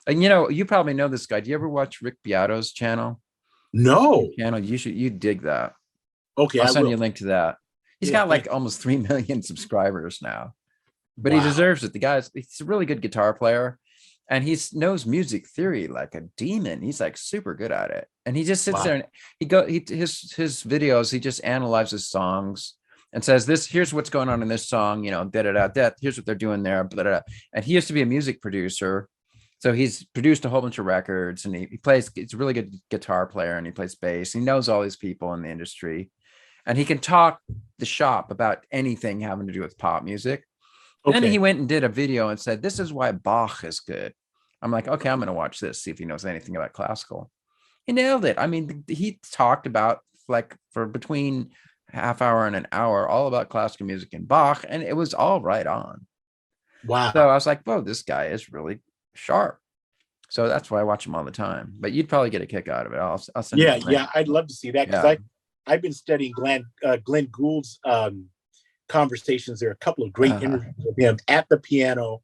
And you know, you probably know this guy. Do you ever watch Rick Beato's channel? No. You dig that. Okay, I'll send you a link to that. He's got like almost 3 million subscribers now. But he deserves it. He's a really good guitar player, and he knows music theory like a demon. He's like super good at it. And he just sits there and his videos, he just analyzes songs and says this, here's what's going on in this song, da da da da, here's what they're doing there, blah, blah, blah. And he used to be a music producer, so he's produced a whole bunch of records, and he plays, he's a really good guitar player, and he plays bass. He knows all these people in the industry, and he can talk the shop about anything having to do with pop music. Then he went and did a video and said, this is why Bach is good. I'm like, okay, I'm going to watch this, see if he knows anything about classical. He nailed it. I mean, he talked about like for between half hour and an hour, all about classical music and Bach, and it was all right on. Wow. So I was like, whoa, this guy is really sharp. So that's why I watch him all the time. But you'd probably get a kick out of it. I'll send you the link. I'd love to see that, because I've been studying Glenn Gould's conversations. There are a couple of great interviews with him at the piano.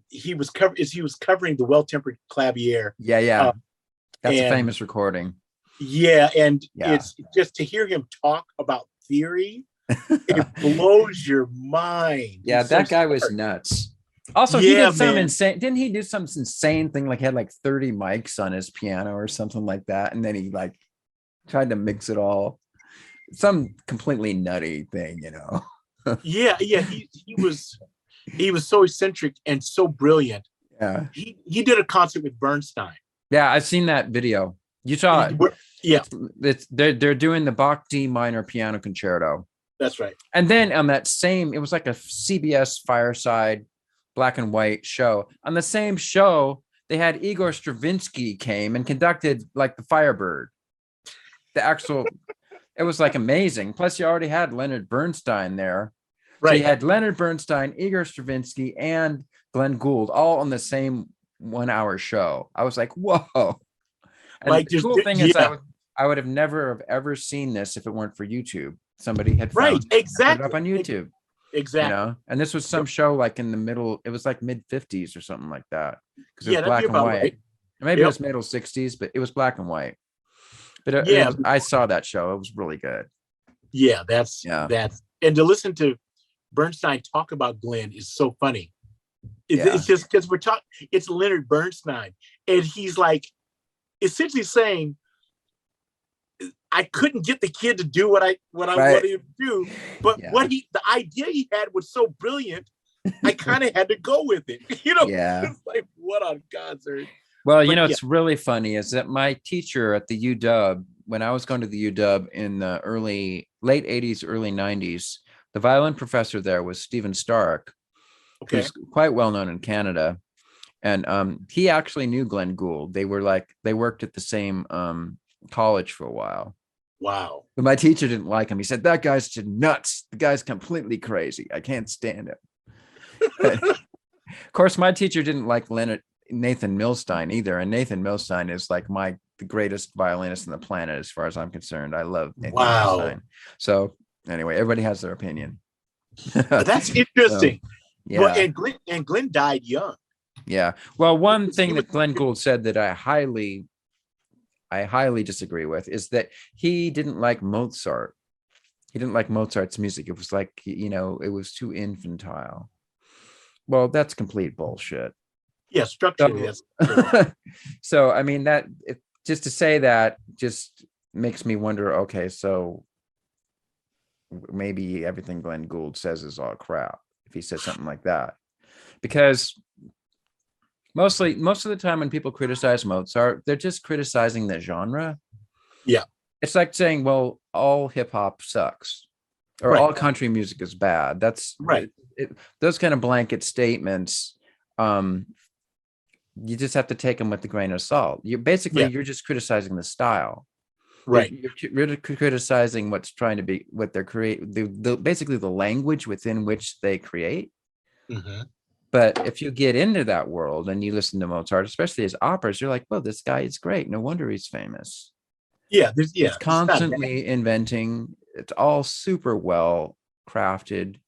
He was covering the Well-Tempered Clavier. That's a famous recording. It's just to hear him talk about theory, it blows your mind. That guy was nuts. Also, he did some insane, didn't he do some insane thing, like he had like 30 mics on his piano or something like that, and then he like tried to mix it all, some completely nutty thing, He was so eccentric and so brilliant. He did a concert with Bernstein. I've seen that video. You saw it. They're doing the Bach D minor piano concerto. That's right. And then on that same, it was like a CBS Fireside black and white show. On the same show, they had Igor Stravinsky came and conducted like the Firebird. It was like amazing. Plus, you already had Leonard Bernstein there. Right. So you had Leonard Bernstein, Igor Stravinsky, and Glenn Gould all on the same 1 hour show. I was like, whoa. And like, the cool thing is I would have never have ever seen this if it weren't for YouTube. Somebody had found it up on YouTube. Exactly. And this was some show like in the middle, it was like mid 50s or something like that. Because it was black and white. Right. Maybe it was middle 60s, but it was black and white. But I saw that show. It was really good. That's and to listen to Bernstein talk about Glenn is so funny. It's just because we're talking, it's Leonard Bernstein, and he's like essentially saying, I couldn't get the kid to do what I wanted him to do, but the idea he had was so brilliant, I kind of had to go with it. It's like, what on God's earth? Well, it's really funny is that my teacher at the UW, when I was going to the UW in the late 80s, early 90s, the violin professor there was Stephen Stark, who's quite well known in Canada. And he actually knew Glenn Gould. They worked at the same college for a while. Wow. But my teacher didn't like him. He said, that guy's just nuts. The guy's completely crazy. I can't stand him. Of course, my teacher didn't like Nathan Milstein either. And Nathan Milstein is like the greatest violinist on the planet, as far as I'm concerned. I love Nathan Milstein. So anyway, everybody has their opinion. That's interesting. So, well, and Glenn died young. Yeah. Well, one thing that Glenn Gould said that I highly disagree with is that he didn't like Mozart. He didn't like Mozart's music. It was like, it was too infantile. Well, that's complete bullshit. Yeah, structurally. So, I mean, just to say that just makes me wonder, okay, so maybe everything Glenn Gould says is all crap if he says something like that. Because most of the time when people criticize Mozart, they're just criticizing the genre. Yeah. It's like saying, well, all hip hop sucks or all country music is bad. That's right. Those kind of blanket statements, you just have to take them with a grain of salt. You're just criticizing the style. Right. You're criticizing what's trying to be, what they're basically the language within which they create. Mm-hmm. But if you get into that world and you listen to Mozart, especially his operas, you're like, well, this guy is great. No wonder he's famous. He's constantly inventing. It's all super well crafted.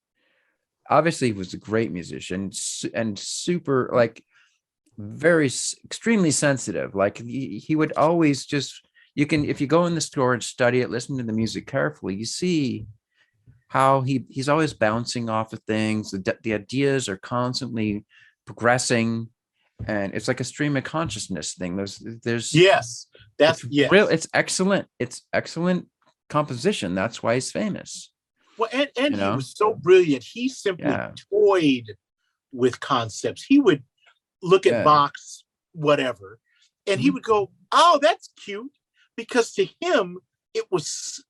Obviously, he was a great musician and super, like, very extremely sensitive. Like he would always if you go in the store and study it, listen to the music carefully, you see how he's always bouncing off of things. The ideas are constantly progressing, and it's like a stream of consciousness thing. There's real. It's excellent. It's excellent composition. That's why he's famous. Well, and You he know? was so brilliant. He simply Yeah. toyed with concepts. He would look at Yeah. Bach's whatever, and he would go, "Oh, that's cute," because to him it was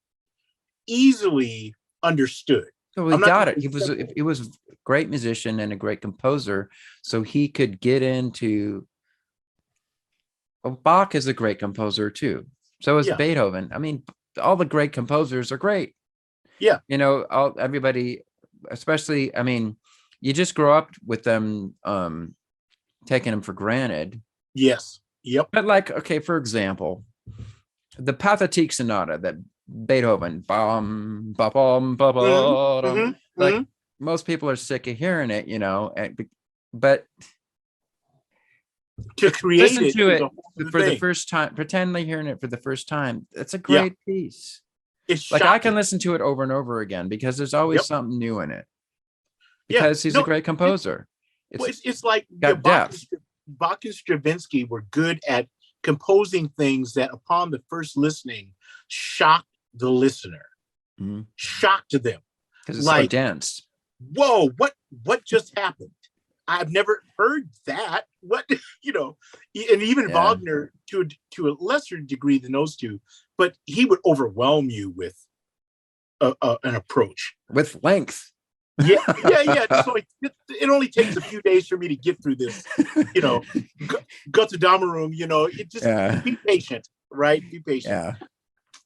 easily understood. So he got it. He was a great musician and a great composer. So he could get into, well, Bach is a great composer too. So is Beethoven. I mean, all the great composers are great. Yeah. You know, everybody, especially, I mean, you just grow up with them taking them for granted. Yes. Yep. But like, okay, for example, the Pathetique Sonata that Beethoven, bum, ba bum, ba ba, like most people are sick of hearing it, you know, but to create listen to it for the first time, pretend they're hearing it for the first time. It's a great piece. It's like shocking. I can listen to it over and over again because there's always something new in it. Because he's a great composer. It's like Bach and Stravinsky were good at composing things that upon the first listening shocked the listener, shocked them. Because it's so dense. Whoa, what just happened? I've never heard that. What, you know, and even Wagner to a lesser degree than those two, but he would overwhelm you with an approach. With length. Yeah. So it only takes a few days for me to get through this, you know, Götterdammerung, you know, it just be patient, right? Be patient. Yeah.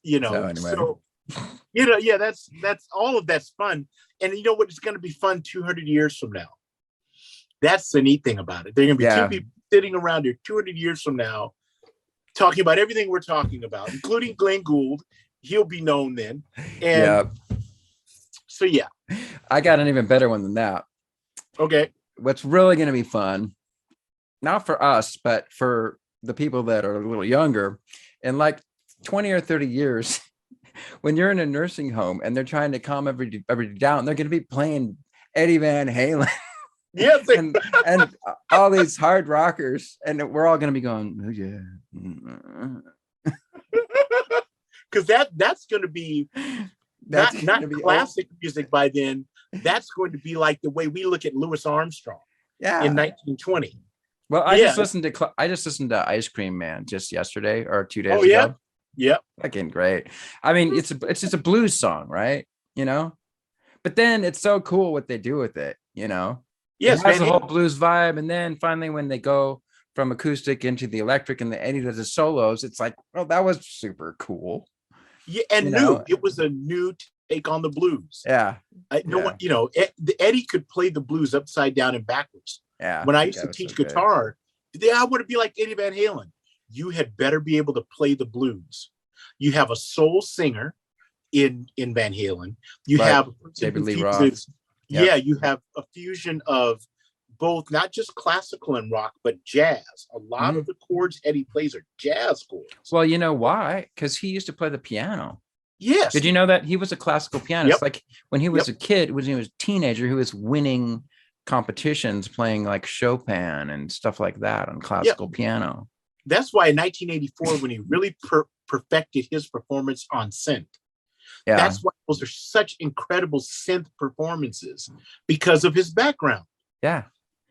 You know, so you know, that's all of that's fun. And you know what, it's going to be fun 200 years from now. That's the neat thing about it. They're going to be two people sitting around here 200 years from now talking about everything we're talking about, including Glenn Gould. He'll be known then. And so, I got an even better one than that. Okay. What's really going to be fun, not for us, but for the people that are a little younger, in like 20 or 30 years, when you're in a nursing home and they're trying to calm everybody down, they're going to be playing Eddie Van Halen. Yes, and all these hard rockers, and we're all going to be going, oh, yeah, because that's going to be not classic music by then. That's going to be like the way we look at Louis Armstrong, in 1920. Well, I just listened to Ice Cream Man just yesterday or 2 days ago. Yeah, fucking great. I mean, it's just a blues song, right? You know, but then it's so cool what they do with it. You know. Yes, it has the whole blues vibe, and then finally when they go from acoustic into the electric and the Eddie does the solos, it's like, well, that was super cool. Yeah, and it was a new take on the blues. Yeah, you know, Eddie could play the blues upside down and backwards. Yeah, when I used to teach guitar, I want to be like Eddie Van Halen. You had better be able to play the blues. You have a soul singer in Van Halen. You have David Lee Roth. Yeah, you have a fusion of both, not just classical and rock, but jazz. A lot of the chords Eddie plays are jazz chords. Well, you know why? Because he used to play the piano. Yes. Did you know that he was a classical pianist? Like when he was a kid, when he was a teenager, he was winning competitions playing like Chopin and stuff like that on classical piano. That's why in 1984, when he really perfected his performance on synth, that's why those are such incredible synth performances, because of his background. Yeah.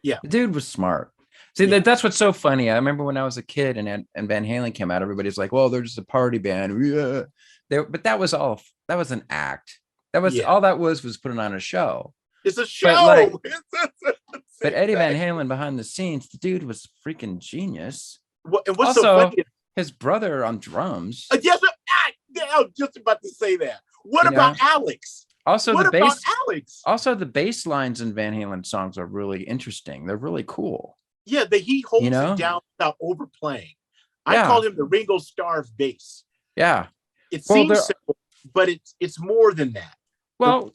The dude was smart. See, that's what's so funny. I remember when I was a kid and Van Halen came out, everybody's like, well, they're just a party band. Yeah. But that was an act. That was all that was putting on a show. It's a show. But Eddie Van Halen behind the scenes, the dude was freaking genius. And what's also, so funny? His brother on drums. Yes, I was just about to say that. What about Alex? Also, the bass lines in Van Halen songs are really interesting. They're really cool. Yeah, he holds it down without overplaying. I call him the Ringo Starr of bass. Yeah. It seems simple, but it's more than that. Well,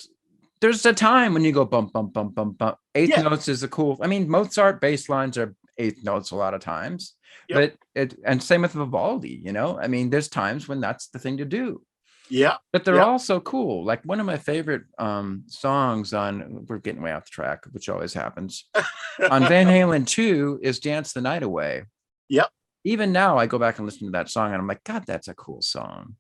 there's a time when you go bump, bump, bump, bump, bump. Eighth notes is a cool. I mean, Mozart bass lines are eighth notes a lot of times. But and same with Vivaldi, you know. I mean, there's times when that's the thing to do. Yeah. But they're also cool. Like one of my favorite songs on, we're getting way off the track, which always happens, on Van Halen 2 is Dance the Night Away. Yep. Even now I go back and listen to that song and I'm like, God, that's a cool song.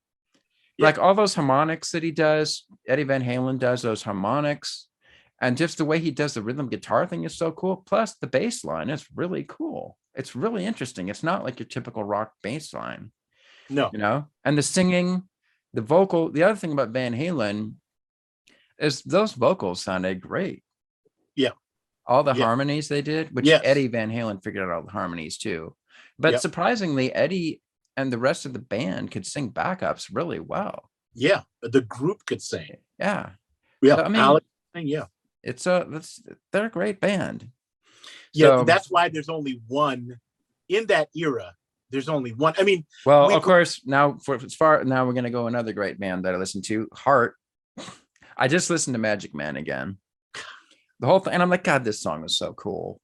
Like all those harmonics that he does, Eddie Van Halen does those harmonics, and just the way he does the rhythm guitar thing is so cool. Plus, the bass line is really cool. It's really interesting. It's not like your typical rock bass line, No. And the singing, the vocal. The other thing about Van Halen is those vocals sounded great. Yeah. All the harmonies they did, which Eddie Van Halen figured out all the harmonies too. But surprisingly, Eddie and the rest of the band could sing backups really well. Yeah, the group could sing. Yeah. Yeah, So, I mean, Alex, they're a great band. Yeah, so, that's why there's only one in that era. There's only one. I mean, well, of course, now we're going to go another great band that I listened to, Heart. I just listened to Magic Man again. The whole thing, and I'm like, God, this song is so cool.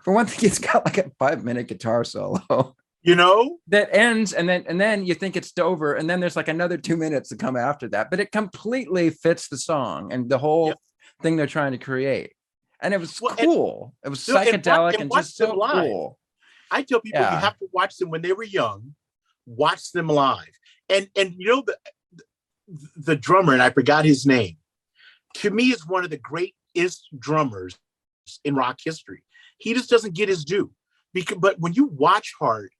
For one thing, it's got like a 5-minute guitar solo. That ends, and then you think it's over, and then there's like another 2 minutes to come after that, but it completely fits the song and the whole thing they're trying to create, and it was cool. It was psychedelic and just so cool. I tell people you have to watch them when they were young. Watch them live, and the drummer, and I forgot his name. To me, is one of the greatest drummers in rock history. He just doesn't get his due, but when you watch Heart.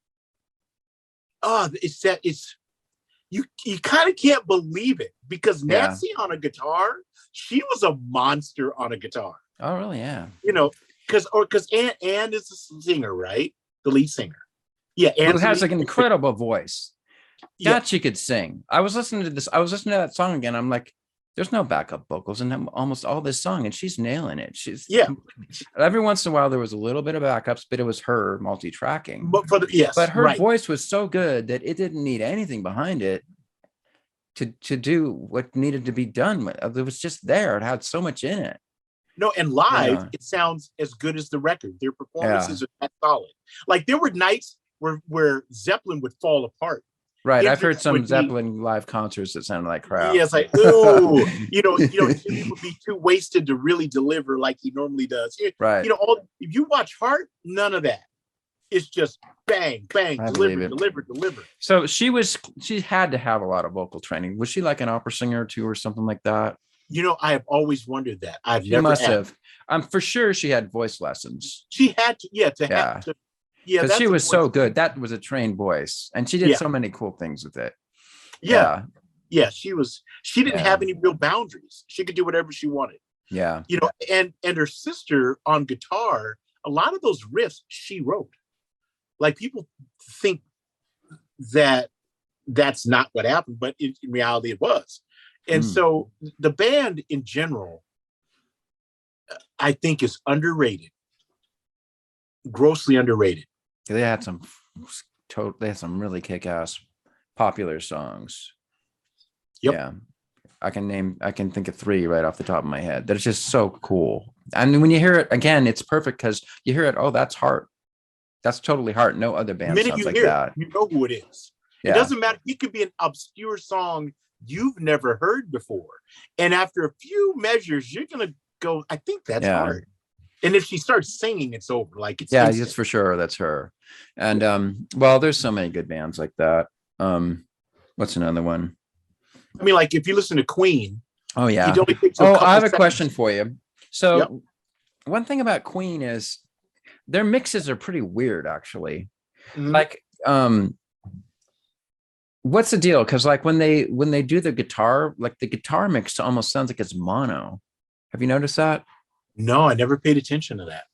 You kind of can't believe it because Nancy on a guitar, she was a monster on a guitar. Oh, really? Yeah. Because Ann is a singer, right? The lead singer. Yeah, Ann has like an incredible voice. That she could sing. I was listening to that song again. I'm like, there's no backup vocals in almost all this song, and she's nailing it. Every once in a while there was a little bit of backups, but it was her multi-tracking. But her voice was so good that it didn't need anything behind it to do what needed to be done. It was just there. It had so much in it. No, and live it sounds as good as the record. Their performances are that solid. Like there were nights where Zeppelin would fall apart. Right, I've heard some Zeppelin live concerts that sounded like crap. Yeah, it's like, ooh, Jimmy would be too wasted to really deliver like he normally does. Right. If you watch Heart, none of that. It's just bang, bang, deliver. So she had to have a lot of vocal training. Was she like an opera singer too, or something like that? I have always wondered that. She must have. I'm for sure she had voice lessons. She had to, have to. Yeah, because she was so good. That was a trained voice, and she did so many cool things with it. Yeah, she was. She didn't have any real boundaries. She could do whatever she wanted. Yeah, and her sister on guitar. A lot of those riffs she wrote. Like people think that that's not what happened, but in reality it was. And so the band in general, I think, is underrated, grossly underrated. They had some really kick-ass popular songs. Yep. Yeah. I can think of 3 right off the top of my head. That is just so cool. And when you hear it again, it's perfect because you hear it. Oh, that's Heart. That's totally Heart. No other band sounds like that. You know who it is. Yeah. It doesn't matter. It could be an obscure song you've never heard before. And after a few measures, you're gonna go, I think that's Heart. And if she starts singing, it's over. Like it's it's for sure. That's her. And well, there's so many good bands like that. What's another one? I mean, like if you listen to Queen. Oh yeah. I have a question for you. So one thing about Queen is their mixes are pretty weird, actually. Mm-hmm. Like, what's the deal? Because like when they do the guitar, like the guitar mix almost sounds like it's mono. Have you noticed that? No, I never paid attention to that.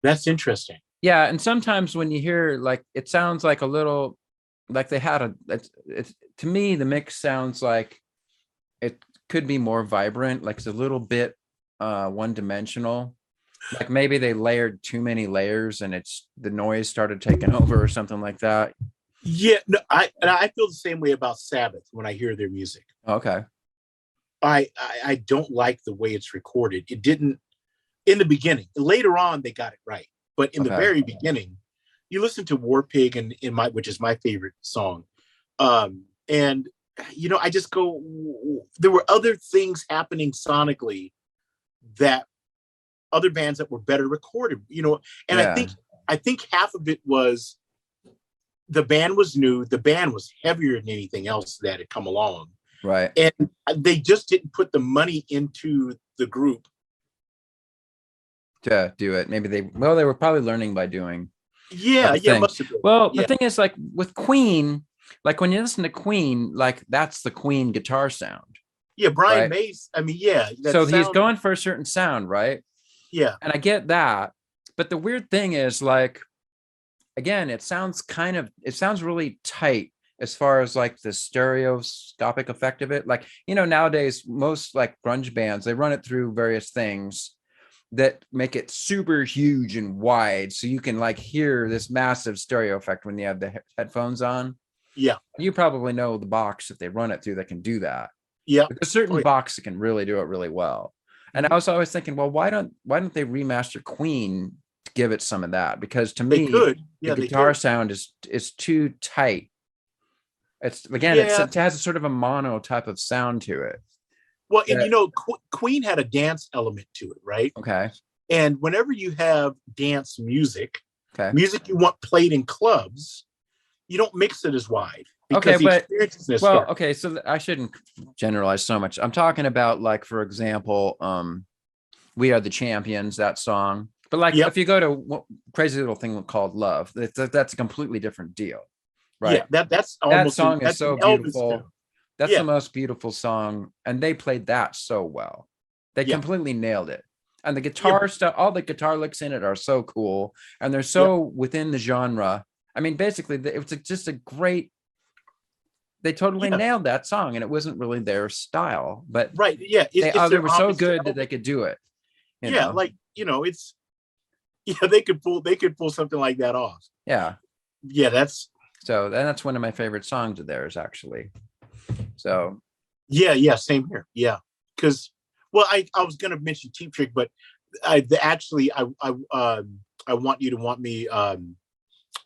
That's interesting. Yeah, and sometimes when you hear like it sounds like a little like they had to me the mix sounds like it could be more vibrant, like it's a little bit one-dimensional. Like maybe they layered too many layers and the noise started taking over or something like that. Yeah, no, I feel the same way about Sabbath when I hear their music. Okay. I don't like the way it's recorded. It didn't in the beginning. Later on, they got it right. But in the very beginning, you listen to War Pig which is my favorite song. And I just go, there were other things happening sonically that other bands that were better recorded, and I think half of it was the band was new. The band was heavier than anything else that had come along. Right. And they just didn't put the money into the group to do it. Maybe they were probably learning by doing. Yeah, must have been. Well, the thing is, like with Queen, like when you listen to Queen, like that's the Queen guitar sound. Yeah, Brian May's. I mean, yeah. So he's going for a certain sound, right? Yeah. And I get that. But the weird thing is, like, again, it sounds really tight as far as like the stereoscopic effect of it. Like, nowadays, most like grunge bands, they run it through various things that make it super huge and wide, so you can like hear this massive stereo effect when you have the headphones on. Yeah, you probably know the box that they run it through that can do that. Yeah, there's a certain box that can really do it really well. And I was always thinking, well, why don't they remaster Queen to give it some of that? Because to me, the guitar sound is too tight. It's again, it has a sort of a mono type of sound to it. Well, and Queen had a dance element to it, right? Okay. And whenever you have dance music, music you want played in clubs, you don't mix it as wide. Okay, so I shouldn't generalize so much. I'm talking about, like, for example, We Are the Champions, that song. But like, if you go to Crazy Little Thing Called Love, that's a completely different deal, right? Yeah, that song is so beautiful. That's the most beautiful song, and they played that so well. They completely nailed it. And the guitar stuff, all the guitar licks in it are so cool, and they're so within the genre. I mean, basically, it was just a great. They totally nailed that song, and it wasn't really their style, but they were so good that they could do it. They could pull something like that off. That's one of my favorite songs of theirs, actually. So same here. Because I was gonna mention Cheap Trick, but I Want You to Want Me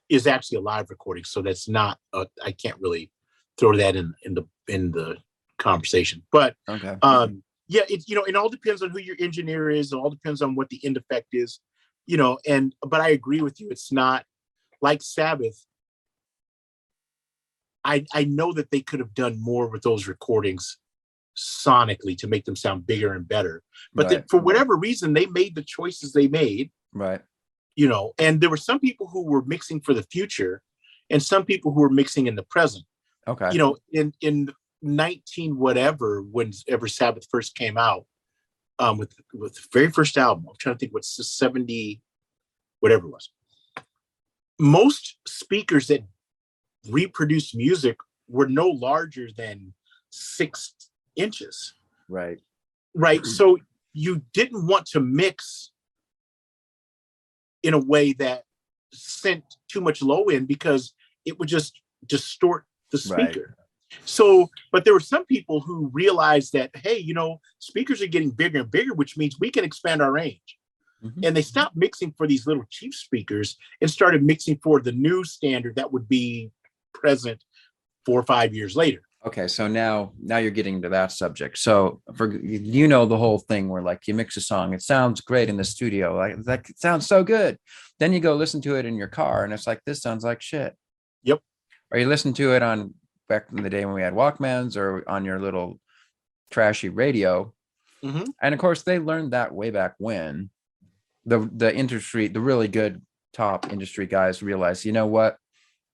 is actually a live recording, so that's not I can't really throw that in the conversation. But it all depends on who your engineer is. It all depends on what the end effect is, but I agree with you. It's not like Sabbath. I know that they could have done more with those recordings sonically to make them sound bigger and better. But for whatever reason, they made the choices they made. Right. And there were some people who were mixing for the future and some people who were mixing in the present. Okay. In 19 whatever, whenever Sabbath first came out, with the very first album, I'm trying to think what's the 70, whatever it was. Most speakers that reproduced music were no larger than 6 inches. Right. So you didn't want to mix in a way that sent too much low end because it would just distort the speaker. So, but there were some people who realized that, hey, speakers are getting bigger and bigger, which means we can expand our range. Mm-hmm. And they stopped mixing for these little cheap speakers and started mixing for the new standard that would be present 4 or 5 years later. Okay, so now you're getting to that subject. So for the whole thing where, like, you mix a song, it sounds great in the studio, like that sounds so good. Then you go listen to it in your car, and it's like, this sounds like shit. Yep. Or you listen to it on back in the day when we had Walkmans or on your little trashy radio. Mm-hmm. And of course, they learned that way back when the industry, the really good top industry guys realized, you know what,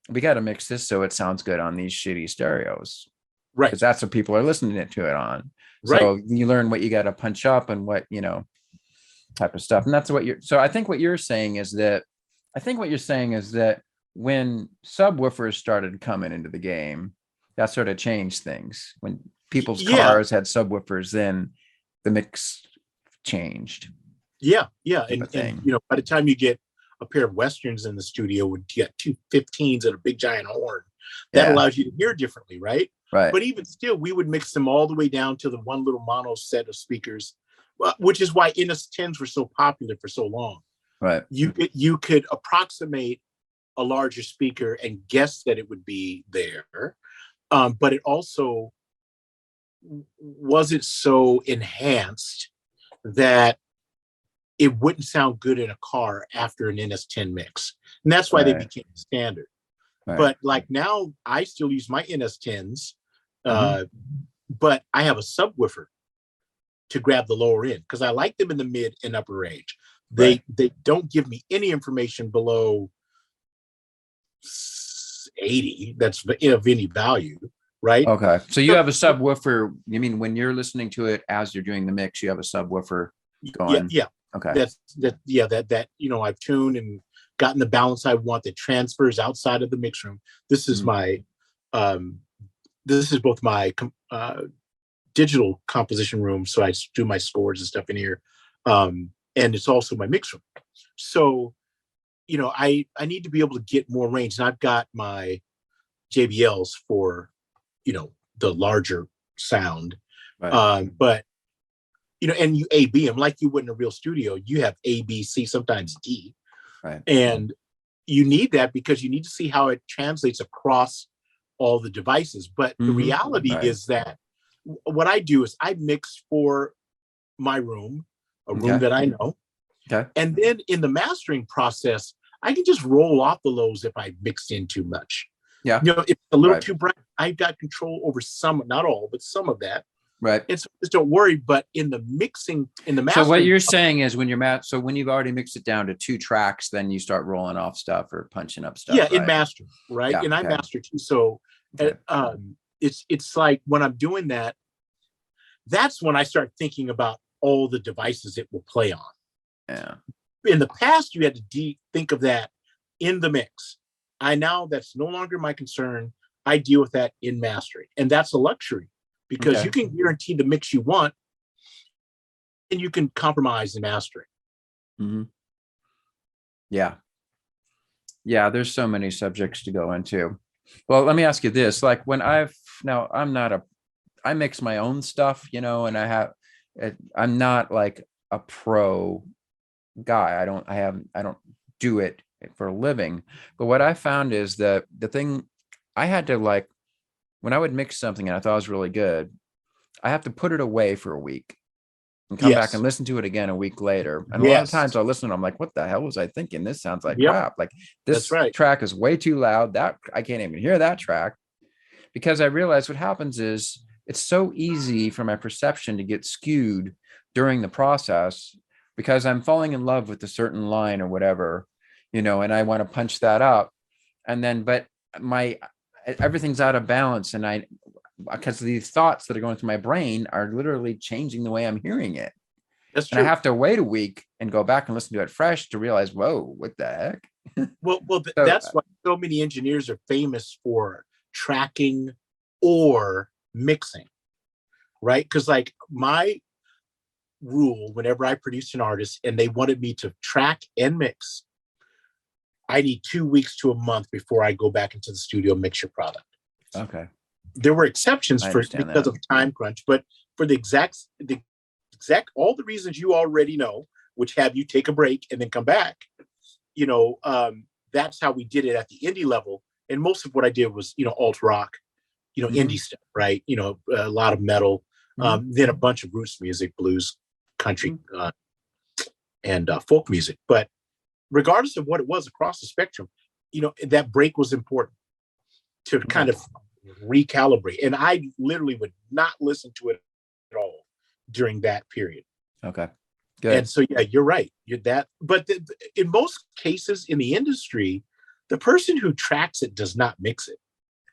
we got to mix this so it sounds good on these shitty stereos. Right. Because that's what people are listening to it on. Right. So you learn what you got to punch up and what, type of stuff. And that's so I think what you're saying is that when subwoofers started coming into the game, that sort of changed things. When people's cars had subwoofers, then the mix changed. Yeah. And by the time you get a pair of Westerns in the studio, you get 2 15s and a big giant horn, that allows you to hear differently, right? Right. But even still, we would mix them all the way down to the one little mono set of speakers, which is why NS10s were so popular for so long. Right. You could approximate a larger speaker and guess that it would be there, but it also wasn't so enhanced that it wouldn't sound good in a car after an NS10 mix. And that's why they became standard. Right. But like now I still use my NS10s, Mhm. but I have a subwoofer to grab the lower end because I like them in the mid and upper range. Right. They don't give me any information below 80 that's of any value, right? Okay. So you So, have a subwoofer. You mean when you're listening to it as you're doing the mix, you have a subwoofer yeah, going? yeah. Okay. That I've tuned and gotten the balance I want that transfers outside of the mix room. This is Mhm. my this is both my digital composition room, so I do my scores and stuff in here, and it's also my mix room. So I need to be able to get more range, and I've got my JBLs for the larger sound, Right. but and you AB them like you would in a real studio. You have A, B, C, sometimes D, Right. and you need that because you need to see how it translates across all the devices. But the reality Right. is that what I do is I mix for my room, a room Okay. that I know, Okay. and then in the mastering process, I can just roll off the lows if I mixed in too much. Yeah. If it's a little Right. too bright, I've got control over some, not all, but some of that. Right. And so just don't worry. But in the mixing, in the mastering, So what you're saying is when so when you've already mixed it down to 2 tracks, then you start rolling off stuff or punching up stuff. yeah, Right? in master, right? Yeah. And I Okay. master too. So Okay. it's like when I'm doing that, that's when I start thinking about all the devices it will play on. Yeah. In the past, you had to think of that in the mix. That's no longer my concern. I deal with that in mastering, and that's a luxury because Okay. you can guarantee the mix you want, and you can compromise in mastering. Mm-hmm. Yeah. Yeah. There's so many subjects to go into. Well, let me ask you this: like when I mix my own stuff, and I'm not like a pro guy. I don't do it for a living. But what I found is that the thing I had to like when I would mix something and I thought it was really good, I have to put it away for a week and come back and Yes. listen to it again a week later. And a lot of Yes. times I'll listen, I'm like, what the hell was I thinking? This sounds like Yep. crap. Like That's this right. track is way too loud. That I can't even hear that track because I realized what happens is it's so easy for my perception to get skewed during the process because I'm falling in love with a certain line or whatever, and I want to punch that up. And then, but everything's out of balance. And because these thoughts that are going through my brain are literally changing the way I'm hearing it. That's And true. I have to wait a week and go back and listen to it fresh to realize, whoa, what the heck? That's why so many engineers are famous for tracking or mixing, right? Because like my rule, whenever I produced an artist and they wanted me to track and mix, I need 2 weeks to a month before I go back into the studio and mix your product. Okay. There were exceptions because that. of time crunch, but for the exact all the reasons you already know, which have you take a break and then come back, that's how we did it at the indie level. And most of what I did was, alt rock, indie stuff, right? A lot of metal, then a bunch of roots music, blues, country, and folk music. But regardless of what it was across the spectrum, that break was important to kind of recalibrate. And I literally would not listen to it at all during that period. Okay. Good. And so, yeah, you're right. But in most cases in the industry, the person who tracks it does not mix it.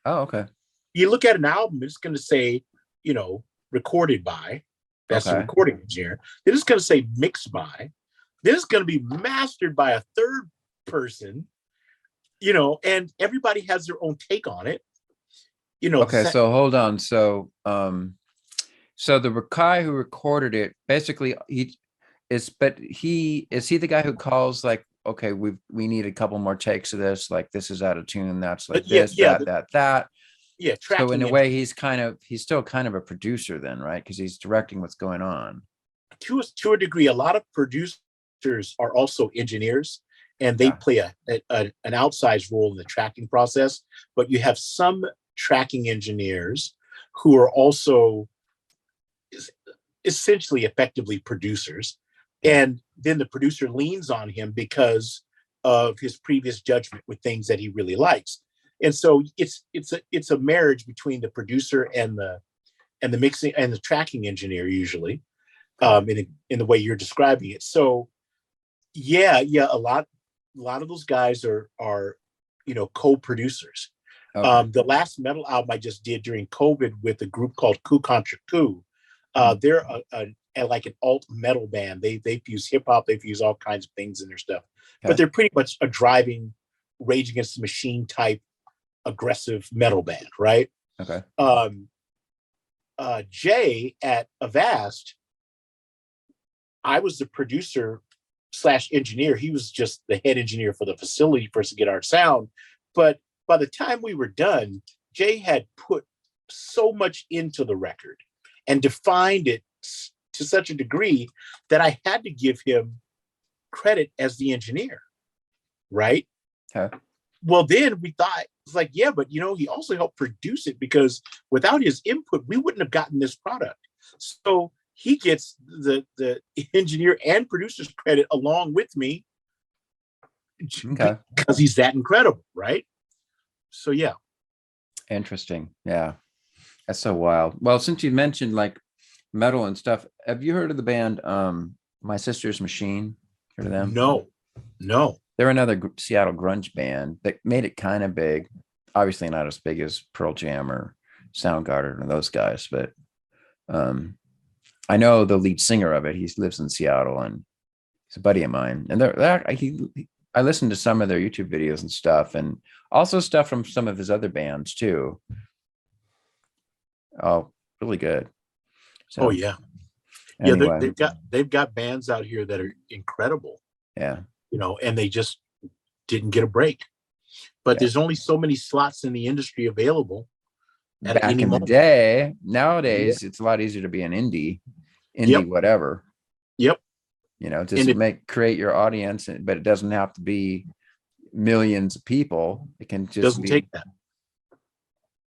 Oh, okay. You look at an album, it's going to say, recorded by. That's the recording engineer. Then it's going to say mixed by. Then it's going to be mastered by a third person, and everybody has their own take on it. Okay, so hold on. So the guy who recorded it, basically he is he the guy who calls like, okay, we need a couple more takes of this, like this is out of tune, that's like this, that. Yeah. So in a way, he's still kind of a producer then, right? Because he's directing what's going on. To a degree, a lot of producers are also engineers, and they play an outsized role in the tracking process. But you have some tracking engineers who are also essentially effectively producers. And then the producer leans on him because of his previous judgment with things that he really likes. And so it's a marriage between the producer and the mixing and the tracking engineer usually, in the way you're describing it. So yeah, a lot of those guys are co-producers. Okay. The last metal album I just did during COVID with a group called Coup Contra Coup. They're like an alt metal band. They've used hip hop, they've used all kinds of things in their stuff, but they're pretty much a driving Rage Against the Machine type aggressive metal band, right? Okay. Jay at Avast, I was the producer / engineer. He was just the head engineer for the facility for us to get our sound. But by the time we were done, Jay had put so much into the record and defined it to such a degree that I had to give him credit as the engineer, right? Okay. Well, then we thought, it's like, yeah, but he also helped produce it, because without his input, we wouldn't have gotten this product. So he gets the engineer and producer's credit along with me, because he's that incredible, right? So yeah. Interesting. Yeah. That's so wild. Well, since you mentioned like metal and stuff, have you heard of the band My Sister's Machine? Heard of them? No. They're another Seattle grunge band that made it kind of big. Obviously not as big as Pearl Jam or Soundgarden or those guys, but I know the lead singer of it. He lives in Seattle and he's a buddy of mine. And I listened to some of their YouTube videos and stuff, and also stuff from some of his other bands too. Oh, really good. So, oh yeah. Anyway. Yeah, they've got bands out here that are incredible. Yeah. And they just didn't get a break. But there's only so many slots in the industry available at back any in moment. the day. Nowadays, it's a lot easier to be an indie whatever. Yep. Just create your audience, but it doesn't have to be millions of people. It can just be take that.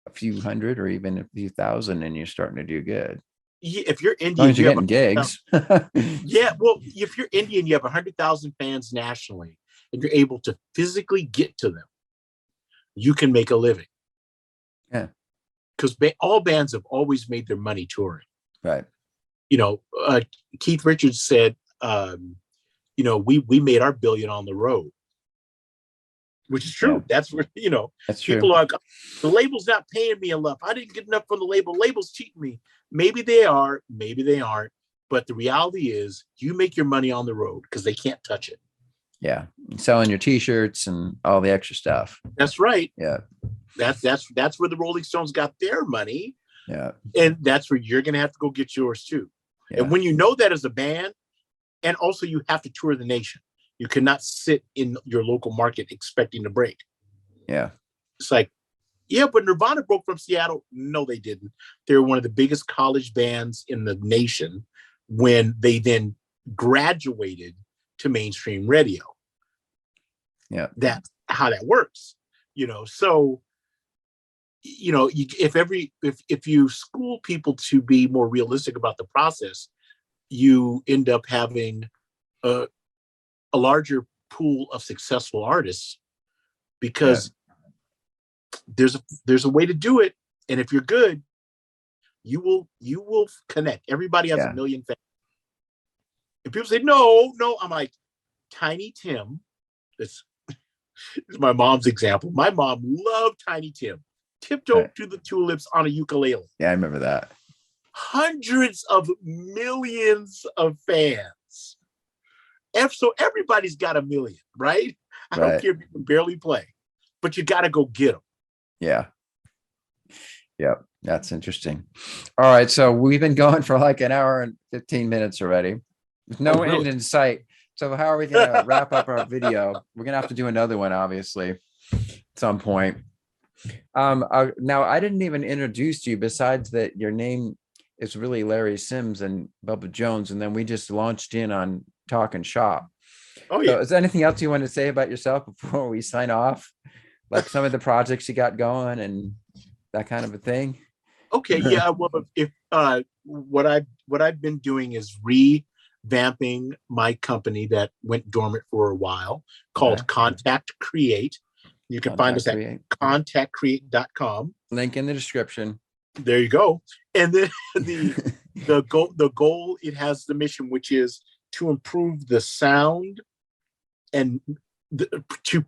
A few hundred or even a few thousand, and you're starting to do good. Yeah, if you're Indian, as long as you're getting gigs. Yeah, well, if you're Indian, you have 100,000 fans nationally, and you're able to physically get to them, you can make a living. Yeah, because all bands have always made their money touring. Right. Keith Richards said, we made our billion on the road, which is true. Yeah. That's where, that's people true. are, the label's not paying me enough. I didn't get enough from the label. Label's cheating me. Maybe they are, maybe they aren't. But the reality is you make your money on the road because they can't touch it. Yeah. Selling your t-shirts and all the extra stuff. That's right. Yeah. That's where the Rolling Stones got their money. Yeah. And that's where you're going to have to go get yours too. Yeah. And when you know that as a band, and also you have to tour the nation. You cannot sit in your local market expecting to break. Yeah. It's like, yeah, but Nirvana broke from Seattle. No, they didn't. They were one of the biggest college bands in the nation when they then graduated to mainstream radio. Yeah. That's how that works. So, if you school people to be more realistic about the process, you end up having a larger pool of successful artists because there's a way to do it. And if you're good, you will connect. Everybody has a million fans. And people say, no, I'm like, Tiny Tim. This is my mom's example. My mom loved Tiny Tim. Tiptoe to the Tulips on a ukulele. Yeah, I remember that. Hundreds of millions of fans. So everybody's got a million, right? I don't care if you can barely play, but you got to go get them. Yeah. Yeah, that's interesting. All right, so we've been going for like an hour and 15 minutes already. With no end in sight. So how are we going to wrap up our video? We're going to have to do another one, obviously, at some point. Now, I didn't even introduce you, besides that your name is really Larry Sims and Bubba Jones, and then we just launched in on Talk and Shop. Oh, yeah. So is there anything else you want to say about yourself before we sign off? Like some of the projects you got going and that kind of a thing? Okay, yeah. Well, if what I've been doing is revamping my company that went dormant for a while, called Contact Create. You can find us at contactcreate.com. Link in the description. There you go. And then the goal, it has the mission, which is to improve the sound and to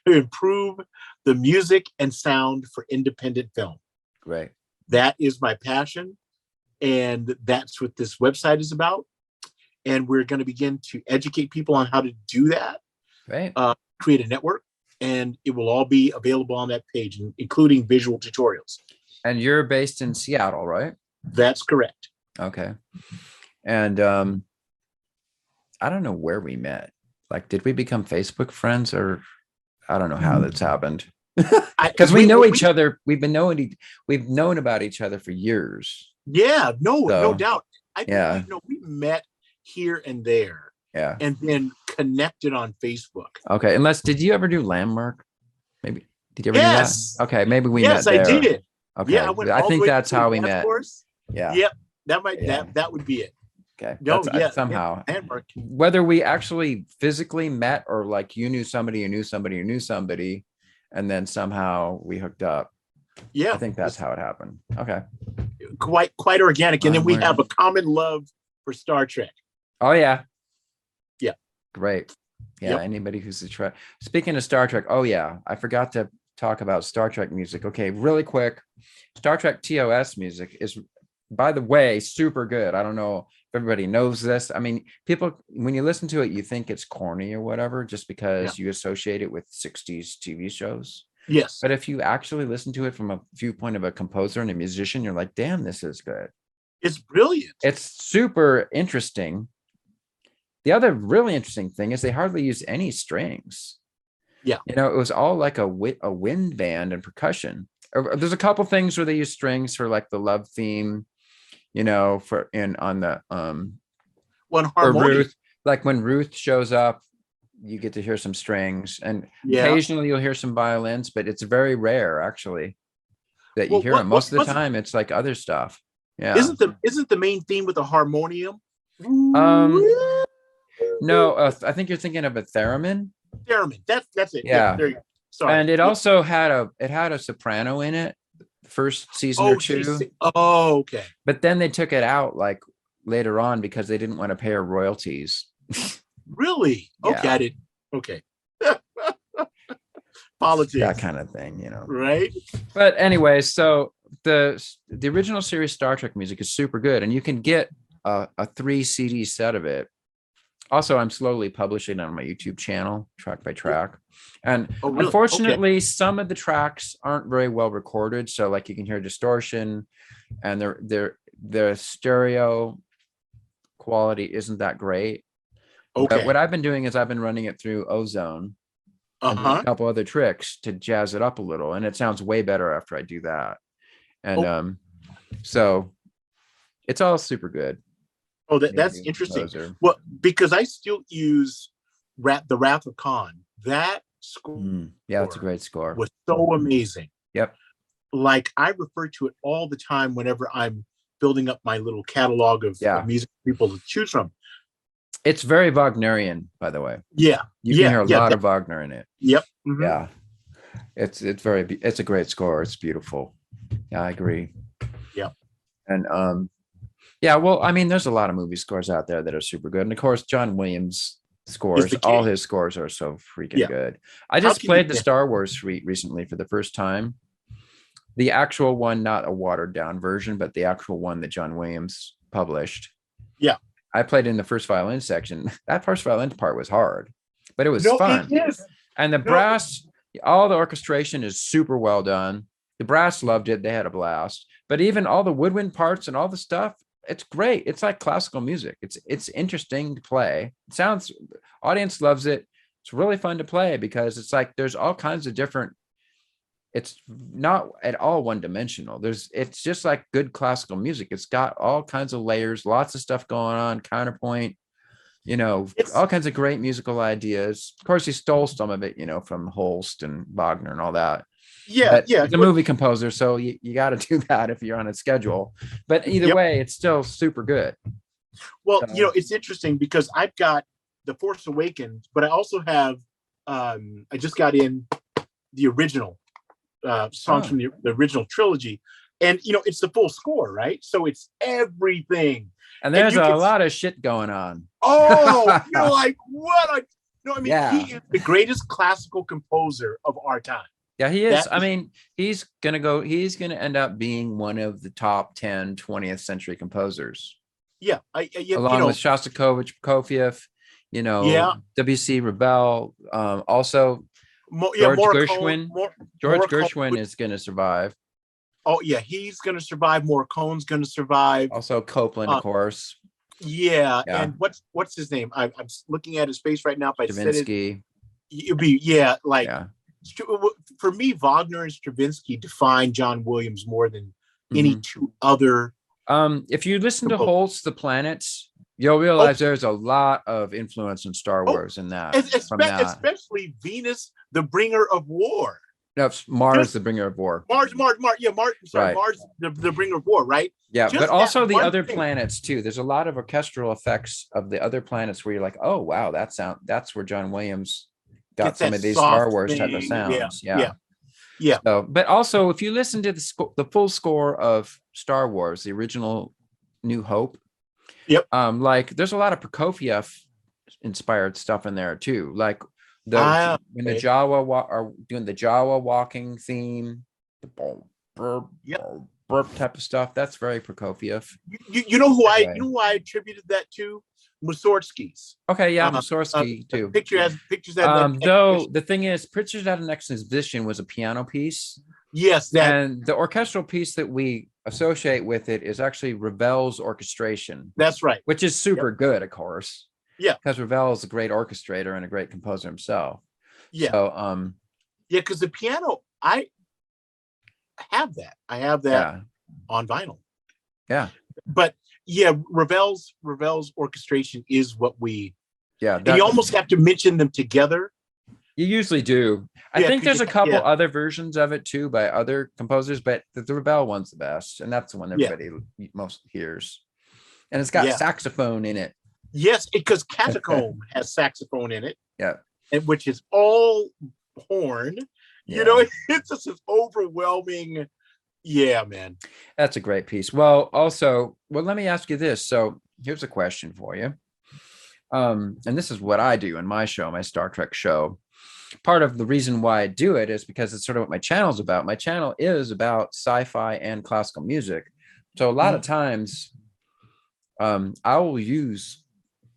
improve the music and sound for independent film. Great. That is my passion. And that's what this website is about. And we're going to begin to educate people on how to do that. Right. Create a network, and it will all be available on that page, including visual tutorials. And you're based in Seattle, right? That's correct. Okay. And I don't know where we met. Like, did we become Facebook friends, or I don't know how that's happened? Because we know each other. We've known about each other for years. Yeah, no doubt. I think we met here and there. Yeah. And then connected on Facebook. Okay. Did you ever do Landmark? Maybe. Did you ever do that? Okay. Maybe we met there. Yes, I did. Okay. Yeah, I think that's how we met. Yeah. Yep. That would be it. Okay. No, somehow. Landmark. Whether we actually physically met, or like you knew somebody who knew somebody who knew somebody, and then somehow we hooked up. Yeah. I think that's how it happened. Okay. Quite organic. And then we have a common love for Star Trek. Oh yeah. Yeah. Great. Yeah. Anybody who's a Trek. Speaking of Star Trek. Oh yeah. I forgot to talk about Star Trek music. Okay. Really quick. Star Trek TOS music is, by the way, super good. I don't know if everybody knows this. I mean, people, when you listen to it, you think it's corny or whatever, just because you associate it with 60s TV shows. Yes. But if you actually listen to it from a viewpoint of a composer and a musician, you're like, damn, this is good. It's brilliant. It's super interesting. The other really interesting thing is they hardly use any strings. Yeah. It was all like a wind band and percussion. There's a couple things where they use strings for like the love theme, on the one harmonium. Ruth, like when Ruth shows up, you get to hear some strings, and occasionally you'll hear some violins, but it's very rare actually that you hear them. Most of the time it's like other stuff. Yeah. Isn't the main theme with the harmonium? No, I think you're thinking of a theremin. Theremin. That's it. Yeah. There you go. Sorry. And it also had a soprano in it, first season or two. Okay. But then they took it out like later on because they didn't want to pay her royalties. Really? Okay, Yeah. I did. Okay. Politics. That kind of thing, Right. But anyway, so the original series Star Trek music is super good, and you can get a 3 CD set of it. Also, I'm slowly publishing on my YouTube channel, track by track. And really? Unfortunately, some of the tracks aren't very well recorded. So like you can hear distortion, and their stereo quality isn't that great. Okay. But what I've been doing is I've been running it through Ozone and a couple other tricks to jazz it up a little. And it sounds way better after I do that. And so it's all super good. Oh, that's interesting. Composer. Well, because I still use the Wrath of Khan. That score, it's a great score. Was so amazing. Yep. Like I refer to it all the time whenever I'm building up my little catalog of music people to choose from. It's very Wagnerian, by the way. Yeah. You can hear a lot of Wagner in it. Yep. Mm-hmm. Yeah. It's a great score. It's beautiful. Yeah, I agree. Yeah. And well, I mean, there's a lot of movie scores out there that are super good. And of course, John Williams scores, all his scores are so freaking good. I just played the Star Wars suite recently for the first time. The actual one, not a watered down version, but the actual one that John Williams published. Yeah. I played in the first violin section. That first violin part was hard, but it was fun. And the brass, all the orchestration is super well done. The brass loved it. They had a blast. But even all the woodwind parts and all the stuff, it's great. It's like classical music. It's interesting to play. Audience loves it. It's really fun to play because it's like there's all kinds of different. It's not at all one-dimensional. It's just like good classical music. It's got all kinds of layers, lots of stuff going on, counterpoint, all kinds of great musical ideas. Of course, he stole some of it, from Holst and Wagner and all that. Yeah. He's a movie composer, so you got to do that if you're on a schedule. But either way, it's still super good. Well, it's interesting because I've got The Force Awakens, but I also have I just got in the original songs from the original trilogy, and it's the full score, right? So it's everything. And there's a lot of shit going on. Oh, you're like, what? No, I mean, Yeah. he is the greatest classical composer of our time. Yeah, he is. I mean, he's going to end up being one of the top 10 20th century composers. Yeah. Along with Shostakovich, Prokofiev, W.C. Ravel, also George Gershwin. George Gershwin is going to survive. Oh, yeah, he's going to survive. Morricone's going to survive. Also Copland, of course. Yeah, and what's his name? I'm looking at his face right now. If I Stravinsky. said it, it'd be for me, Wagner and Stravinsky define John Williams more than any two other. If you listen to Holst, The Planets, you'll realize there's a lot of influence in Star Wars in that. Especially Venus, the bringer of war. No, Mars, the bringer of war. Mars, right. Mars, the bringer of war, right? Yeah, but also the other planets too. There's a lot of orchestral effects of the other planets where you're like, oh wow, that's where John Williams got some of these Star Wars type of sounds. Yeah. So, but also, if you listen to the full score of Star Wars, the original New Hope, like there's a lot of Prokofiev inspired stuff in there too, like. When the Jawa are doing the Jawa walking theme, the burp type of stuff, that's very Prokofiev. You know who I attributed that to? Mussorgsky's. Okay, yeah, Mussorgsky too. Pictures though the thing is, Pictures at an Exhibition was a piano piece. Yes, and the orchestral piece that we associate with it is actually Ravel's orchestration. That's right. Which is super good, of course. Yeah, because Ravel is a great orchestrator and a great composer himself. Yeah. So, because the piano, I have that on vinyl. Yeah. But Ravel's orchestration is what we. Yeah. And you almost have to mention them together. You usually do. I think there's a couple other versions of it too by other composers, but the Ravel one's the best, and that's the one everybody most hears. And it's got saxophone in it. Yes, because Catacomb has saxophone in it. Yeah. And which is all horn. Yeah. It's just this overwhelming. Yeah, man. That's a great piece. Well, also, let me ask you this. So here's a question for you. And this is what I do in my show, my Star Trek show. Part of the reason why I do it is because it's sort of what my channel's about. My channel is about sci-fi and classical music. So a lot of times I will use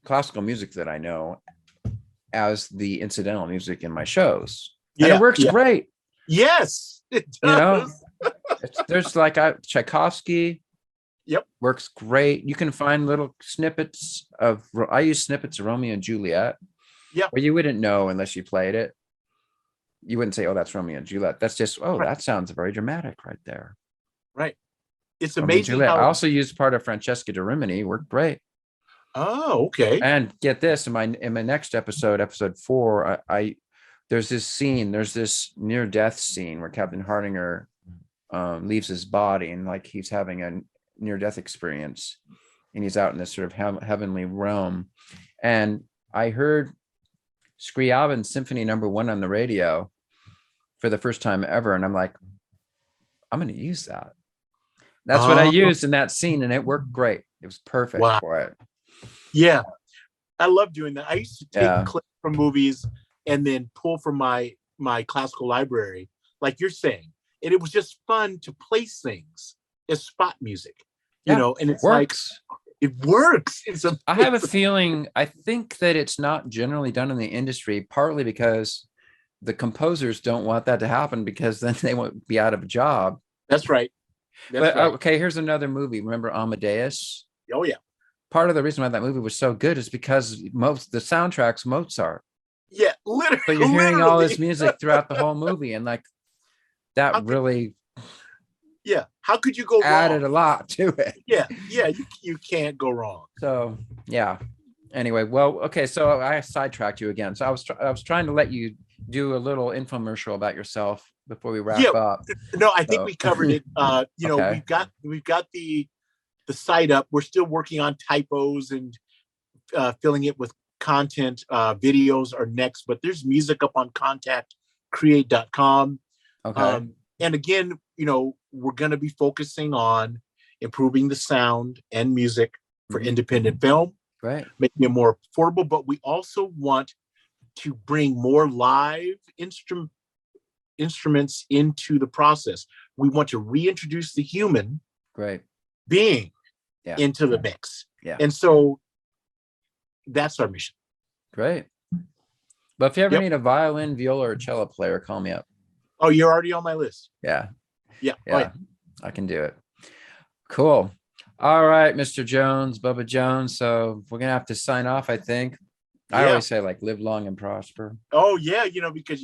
classical music that I know as the incidental music in my shows. And it works great. Yes, it does. There's like Tchaikovsky. Yep. Works great. You can find little snippets I use snippets of Romeo and Juliet. Yeah. Where you wouldn't know unless you played it. You wouldn't say, oh, that's Romeo and Juliet. That's just, that sounds very dramatic right there. Right. It's amazing. I also used part of Francesca da Rimini. Worked great. Oh, okay. And get this, in my next episode 4, there's this near-death scene where Captain Hardinger leaves his body and like he's having a near-death experience, and he's out in this sort of heavenly realm. And I heard Scriabin's Symphony No. 1 on the radio for the first time ever, and I'm like, I'm going to use that. That's what I used in that scene, and it worked great. It was perfect for it. Yeah, I love doing that. I used to take clips from movies and then pull from my classical library, like you're saying, and it was just fun to place things as spot music, and it's works. Like it works. I have a feeling. I think that it's not generally done in the industry, partly because the composers don't want that to happen because then they won't be out of a job. That's right. Okay, here's another movie. Remember Amadeus? Oh yeah. Part of the reason why that movie was so good is because the soundtrack's Mozart. Yeah, literally. So you're hearing all this music throughout the whole movie, and like that really. Yeah, how could you go wrong? Added a lot to it. Yeah, you can't go wrong. So yeah. Anyway, well, okay, so I sidetracked you again. So I was trying to let you do a little infomercial about yourself before we wrap up. No, I think we covered it. We've got the site up. We're still working on typos and filling it with content. Videos are next, but there's music up on Contact create.com. Okay. And again, we're going to be focusing on improving the sound and music for independent film, Right. making it more affordable. But we also want to bring more live instruments into the process. We want to reintroduce the human being into the mix. Yeah. And so that's our mission. Great. But if you ever need a violin, viola, or cello player, call me up. Oh, you're already on my list. Yeah. Yeah. Yeah. Oh, yeah. I can do it. Cool. All right, Mr. Jones, Bubba Jones. So we're going to have to sign off, I think. I always say like live long and prosper. Oh, yeah. Because,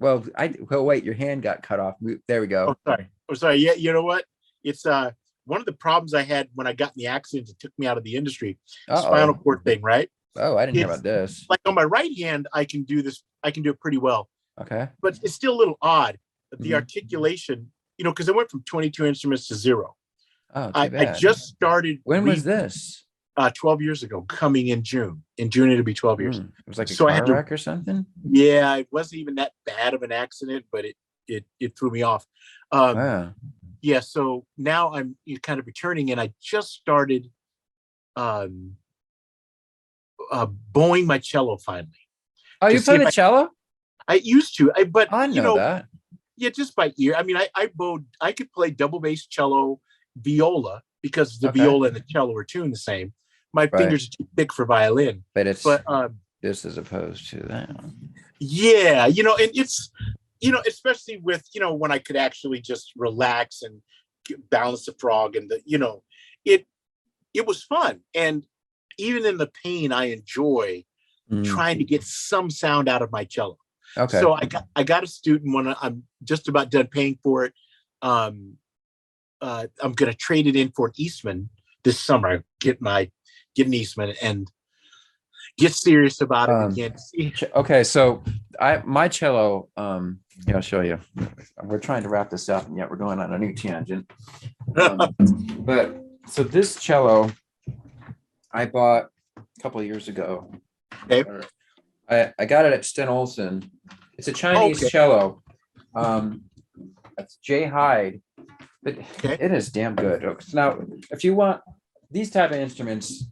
Well, wait, your hand got cut off. There we go. Oh, sorry. Yeah. You know what? It's one of the problems I had when I got in the accident that took me out of the industry, spinal cord thing, right? Oh, I didn't hear about this. Like on my right hand, I can do this. I can do it pretty well. Okay. But it's still a little odd. The articulation, because I went from 22 instruments to 0. Oh, I just started. When was this? 12 years ago, coming in June. In June, it'll be 12 years. It was like a car wreck or something? Yeah, it wasn't even that bad of an accident, but it threw me off. Wow. Yeah, so now I'm kind of returning, and I just started bowing my cello finally. Oh, you play the cello? I used to, but I know that. Yeah, just by ear. I mean, I could play double bass, cello, viola, because the viola and the cello are tuned the same. My fingers are too thick for violin. But this as opposed to that. Yeah, and it's, especially with, when I could actually just relax and balance the frog and it was fun. And even in the pain, I enjoy trying to get some sound out of my cello. Okay. So I got a student when I'm just about done paying for it. I'm going to trade it in for an Eastman this summer. Get an Eastman and get serious about it again. Okay, so my cello. I'll show you. We're trying to wrap this up, and yet we're going on a new tangent. But so this cello, I bought a couple of years ago. Okay. I got it at Sten Olsen. It's a Chinese cello. It's J Hyde, but it is damn good. Now, if you want these type of instruments,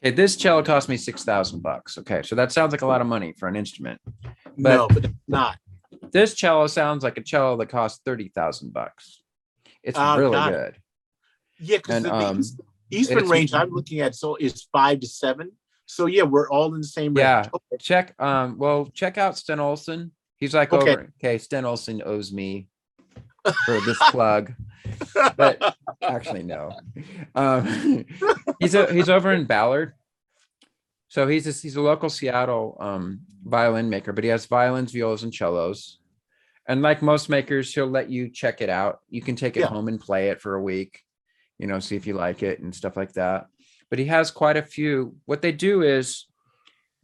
this cello cost me $6,000. Okay, so that sounds like a lot of money for an instrument. But it's not. This cello sounds like a cello that costs $30,000. It's really good. Yeah, because the Eastman range I'm looking at is 5 to 7. So yeah, we're all in the same range. Yeah. Check out Sten Olsen. He's like over. Okay, Sten Olsen owes me for this plug. But actually no. He's over in Ballard. So he's a local Seattle violin maker, but he has violins, violas, and cellos. And like most makers, he'll let you check it out. You can take it home and play it for a week, see if you like it and stuff like that. But he has quite a few. What they do is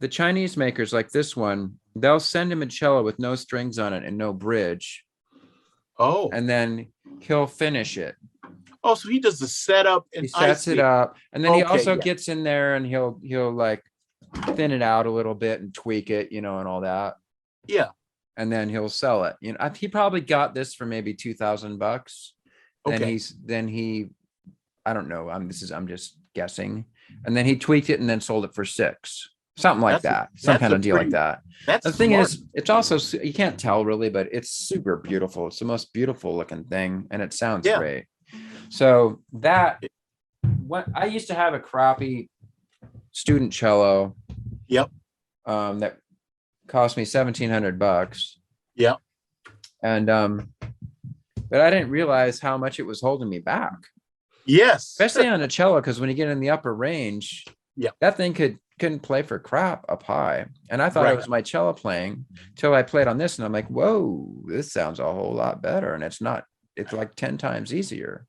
the Chinese makers like this one, they'll send him a cello with no strings on it and no bridge. Oh. And then he'll finish it. Oh, so he does the setup and he sets it up. And then he also gets in there and he'll like thin it out a little bit and tweak it, and all that. Yeah. And then he'll sell it. He probably got this for maybe $2,000. Then he I don't know. I'm just guessing. And then he tweaked it and then sold it for $6,000. Something like that. Some kind of deal like that. The thing is, it's also, you can't tell really, but it's super beautiful. It's the most beautiful looking thing. And it sounds great. So I used to have a crappy student cello. Yep. That cost me $1,700. Yep. And, but I didn't realize how much it was holding me back. Yes. Especially on a cello, because when you get in the upper range, that thing couldn't play for crap up high. And I thought it was my cello playing till I played on this, and I'm like, whoa, this sounds a whole lot better. And it's not, it's like 10 times easier.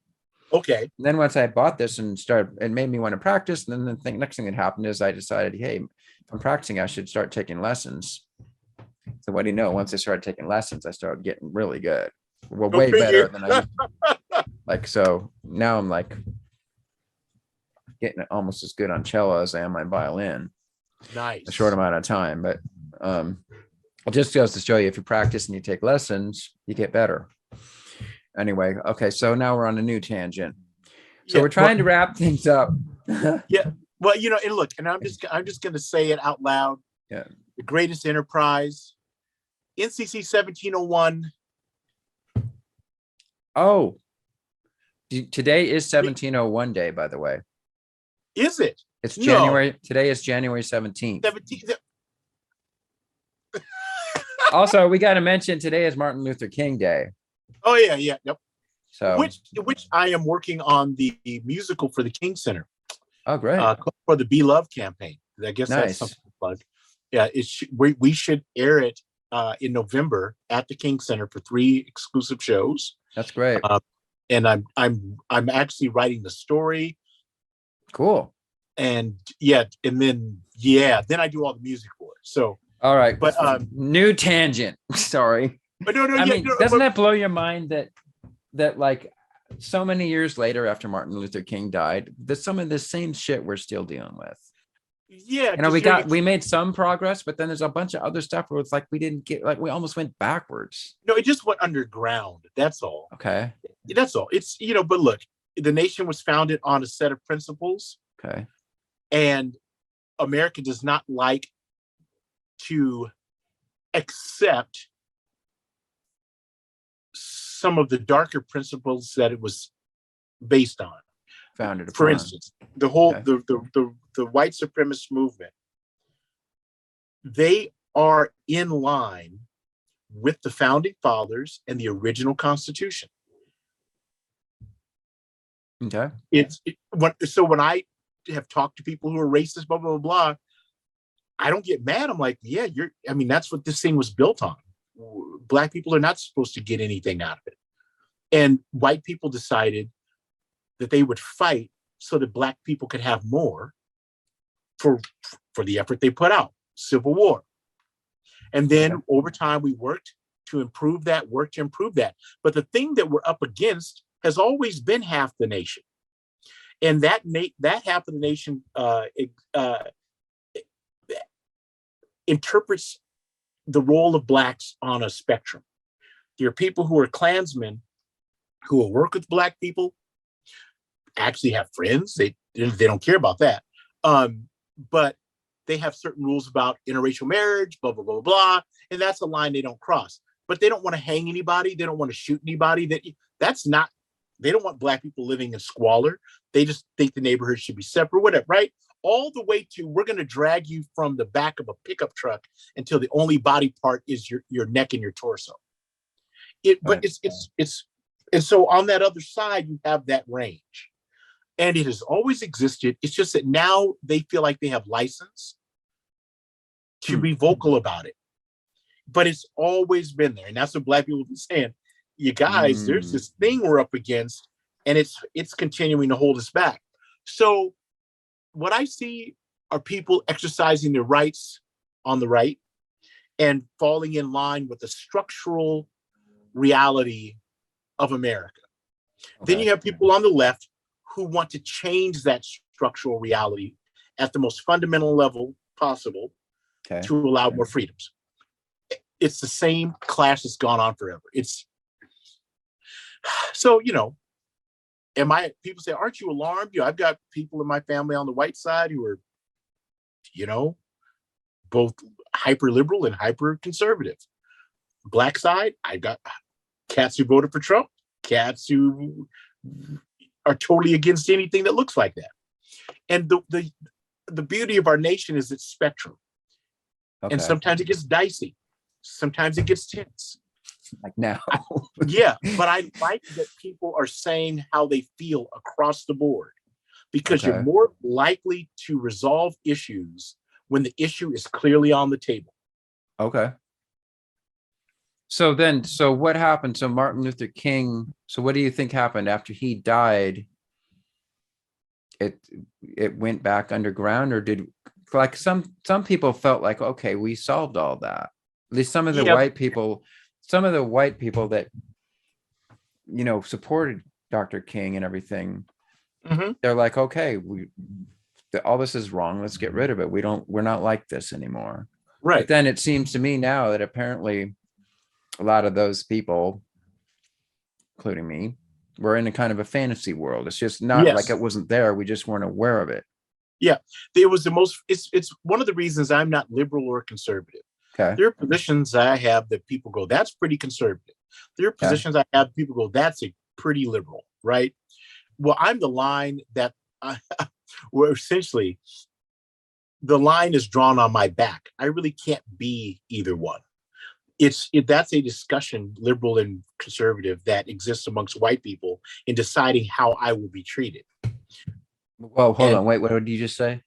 Okay. And then once I bought this and it made me want to practice. And then the next thing that happened is I decided, hey, if I'm practicing, I should start taking lessons. So what do you know? Once I started taking lessons, I started getting really good. Well, way better than I used to. Like, so now I'm like getting almost as good on cello as I am on violin. Nice. A short amount of time, but It just goes to show you, if you practice and you take lessons, you get better. Anyway, okay, so now we're on a new tangent. So we're trying to wrap things up. Yeah. Well, and look, and I'm just going to say it out loud. Yeah. The greatest enterprise, NCC 1701. Oh, today is 1701 day, by the way. Is it? It's January. Today is January 17th. 17th. Also, we got to mention today is Martin Luther King Day. Oh yeah, yeah. Yep. So which I am working on the musical for the King Center. Oh, great. For the Be Love campaign. I guess nice. That's something to plug. Yeah, we should air it in November at the King Center for 3 exclusive shows. That's great. And I'm actually writing the story. Cool. And then I do all the music for it. So all right, but new tangent. Sorry. But no, I mean, doesn't that blow your mind that like so many years later after Martin Luther King died, that some of the same shit we're still dealing with? Yeah, we made some progress, but then there's a bunch of other stuff where it's like we didn't get, like we almost went backwards. No, it just went underground. That's all. Okay. That's all. It's but look, the nation was founded on a set of principles. Okay. And America does not like to accept some of the darker principles that it was based on. Founded upon. For instance, the whole the white supremacist movement, they are in line with the founding fathers and the original Constitution. Okay. So when I have talked to people who are racist, blah, blah, blah, blah, I don't get mad. I'm like, yeah, that's what this thing was built on. Black people are not supposed to get anything out of it. And white people decided that they would fight so that Black people could have more for the effort they put out, Civil War. And then over time, we worked to improve that. But the thing that we're up against has always been half the nation. And that half of the nation interprets the role of Blacks on a spectrum. There are people who are Klansmen who will work with Black people, actually have friends. They don't care about that. But they have certain rules about interracial marriage, blah, blah, blah, blah. And that's a line they don't cross. But they don't want to hang anybody. They don't want to shoot anybody. They don't want Black people living in squalor. They just think the neighborhood should be separate, whatever, right? All the way to, we're going to drag you from the back of a pickup truck until the only body part is your neck and your torso. And so on that other side, you have that range. And it has always existed. It's just that now they feel like they have license to be vocal about it. But it's always been there. And that's what Black people have been saying. You guys, there's this thing we're up against, and it's continuing to hold us back. So what I see are people exercising their rights on the right and falling in line with the structural reality of America. Okay. Then you have people on the left who want to change that structural reality at the most fundamental level possible to allow more freedoms. It's the same clash that's gone on forever. People say, aren't you alarmed? I've got people in my family on the white side who are, both hyper liberal and hyper conservative. Black side, I got cats who voted for Trump, cats who are totally against anything that looks like that. And the beauty of our nation is its spectrum. Okay. And sometimes it gets dicey. Sometimes it gets tense. Like now. But I like that people are saying how they feel across the board, because you're more likely to resolve issues when the issue is clearly on the table. Okay. So what happened? So Martin Luther King, so what do you think happened after he died? It went back underground, or like some people felt like, okay, we solved all that. At least some of the white people that, supported Dr. King and everything, they're like, okay, all this is wrong. Let's get rid of it. We're not like this anymore. But then it seems to me now that apparently a lot of those people, including me, were in a kind of a fantasy world. It's just not like it wasn't there. We just weren't aware of it. Yeah, it was the most. It's one of the reasons I'm not liberal or conservative. Okay. There are positions I have that people go, that's pretty conservative. There are positions I have people go, that's a pretty liberal, right? Well, I'm the line that where essentially the line is drawn on my back. I really can't be either one. That's a discussion, liberal and conservative, that exists amongst white people in deciding how I will be treated. Well, hold on. Wait, what did you just say?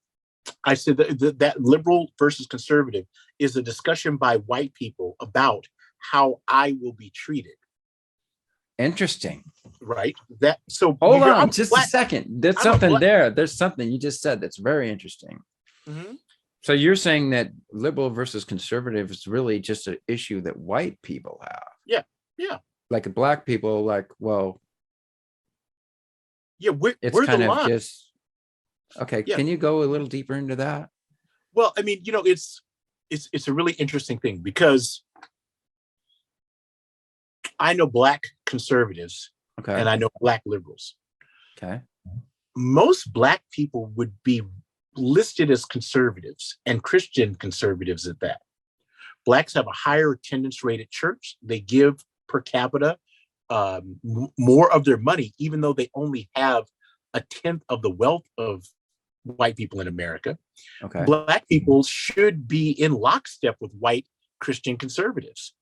I said that liberal versus conservative is a discussion by white people about how I will be treated. Interesting. Right. That so hold on just a second. There's something there. There's something you just said that's very interesting. Mm-hmm. So you're saying that liberal versus conservative is really just an issue that white people have. Yeah. Yeah. Like black people, like, well, yeah, it's kind of just okay. Yeah. Can you go a little deeper into that? Well, I mean, it's a really interesting thing because I know black conservatives, okay, and I know black liberals. Okay. Most black people would be listed as conservatives and Christian conservatives at that. Blacks have a higher attendance rate at church. They give per capita more of their money, even though they only have a tenth of the wealth of white people in America. Okay. Black people should be in lockstep with white Christian conservatives.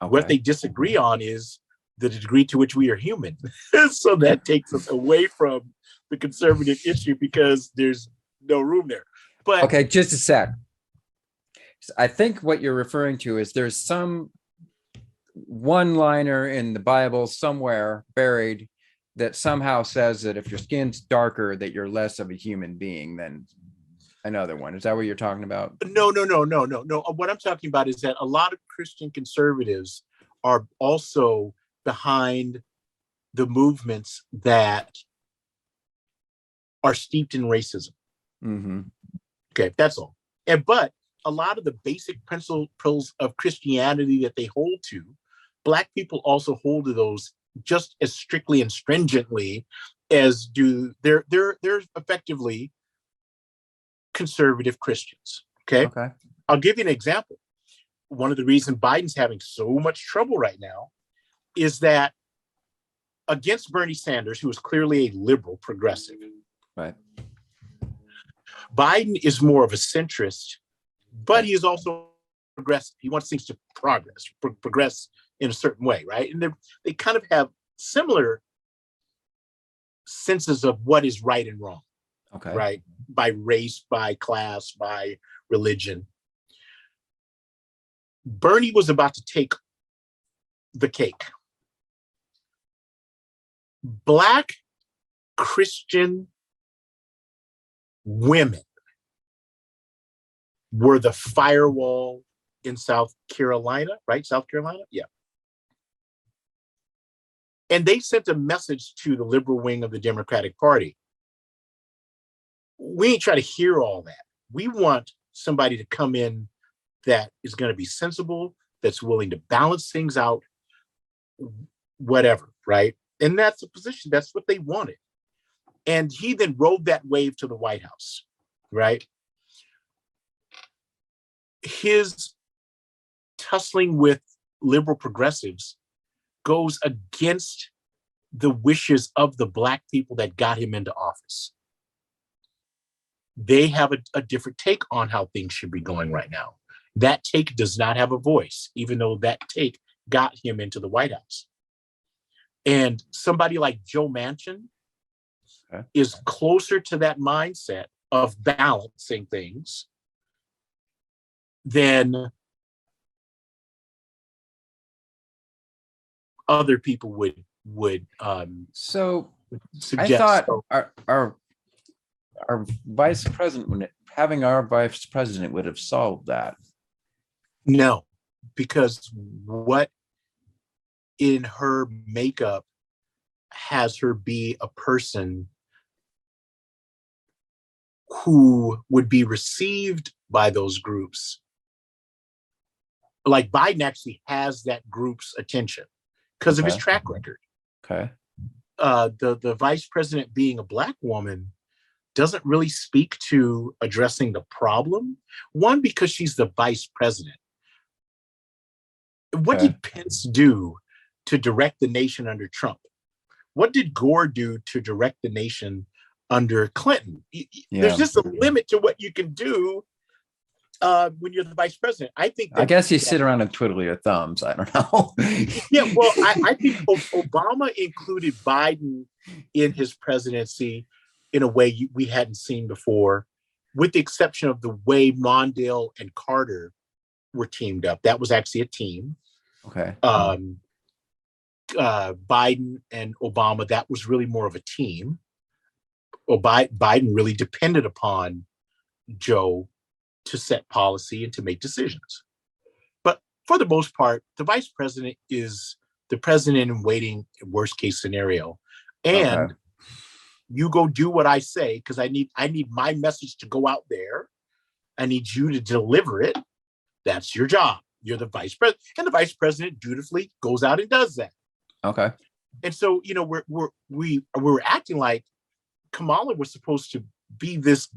Okay. What they disagree on is the degree to which we are human. So that takes us away from the conservative issue because there's no room there. But okay, just a sec. I think what you're referring to is there's some one-liner in the Bible somewhere buried that somehow says that if your skin's darker, that you're less of a human being than another one. Is that what you're talking about? No. What I'm talking about is that a lot of Christian conservatives are also behind the movements that are steeped in racism. Mm-hmm. Okay, that's all. But a lot of the basic principles of Christianity that they hold to, black people also hold to those just as strictly and stringently as do they're effectively conservative Christians. Okay. I'll give you an example. One of the reasons Biden's having so much trouble right now is that against Bernie Sanders, who is clearly a liberal progressive, right? Biden is more of a centrist, but he is also progressive. He wants things to progress in a certain way, right? And they kind of have similar senses of what is right and wrong, right? By race, by class, by religion. Bernie was about to take the cake. Black Christian women were the firewall in South Carolina, right? South Carolina? Yeah. And they sent a message to the liberal wing of the Democratic Party. We ain't trying to hear all that. We want somebody to come in that is going to be sensible, that's willing to balance things out, whatever, right? And that's a position, that's what they wanted. And he then rode that wave to the White House, right? His tussling with liberal progressives goes against the wishes of the black people that got him into office. They have a different take on how things should be going right now. That take does not have a voice, even though that take got him into the White House. And somebody like Joe Manchin is closer to that mindset of balancing things than other people would so suggest. I thought our vice president, having our vice president would have solved that. No, because what in her makeup has her be a person who would be received by those groups like Biden actually has that group's attention because of his Okay. track record. Okay. The vice president being a Black woman doesn't really speak to addressing the problem. One, because she's the vice president. What Okay. did Pence do to direct the nation under Trump? What did Gore do to direct the nation under Clinton? There's just a limit to what you can do when you're the vice president. I think I guess you sit around and twiddle your thumbs. I don't know. Yeah, well, I think Obama included Biden in his presidency in a way we hadn't seen before, with the exception of the way Mondale and Carter were teamed up. That was actually a team. Okay. Biden and Obama, that was really more of a team. Biden really depended upon Joe to set policy and to make decisions. But for the most part, the vice president is the president in waiting, worst case scenario. And you go do what I say, because I need my message to go out there. I need you to deliver it. That's your job. You're the vice president. And the vice president dutifully goes out and does that. Okay. And so, you know, we're acting like Kamala was supposed to be this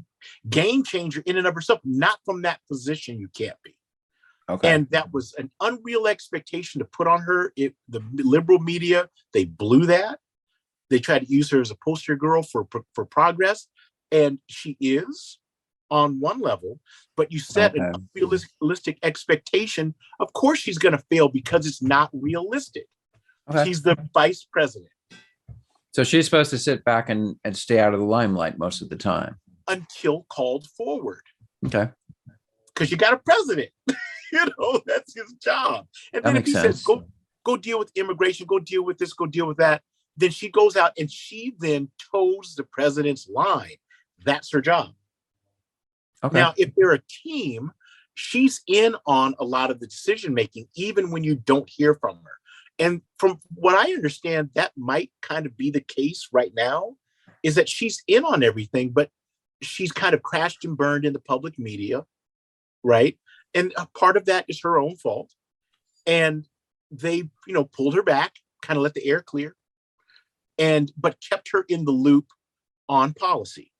game changer in and of herself. Not from that position, you can't be. Okay. And that was an unreal expectation to put on her. The liberal media, they blew that. They tried to use her as a poster girl for progress. And she is on one level, but you set an unrealistic expectation. Of course she's going to fail because it's not realistic. Okay. She's the vice president. So she's supposed to sit back and stay out of the limelight most of the time. Until called forward. Okay. Because you got a president. You know, that's his job. And then if he says, go deal with immigration, go deal with this, go deal with that, then she goes out and she then toes the president's line. That's her job. Okay. Now, if they're a team, she's in on a lot of the decision making, even when you don't hear from her. And from what I understand, that might kind of be the case right now, is that she's in on everything, but she's kind of crashed and burned in the public media, right? And a part of that is her own fault. And they, you know, pulled her back, kind of let the air clear, but kept her in the loop on policy.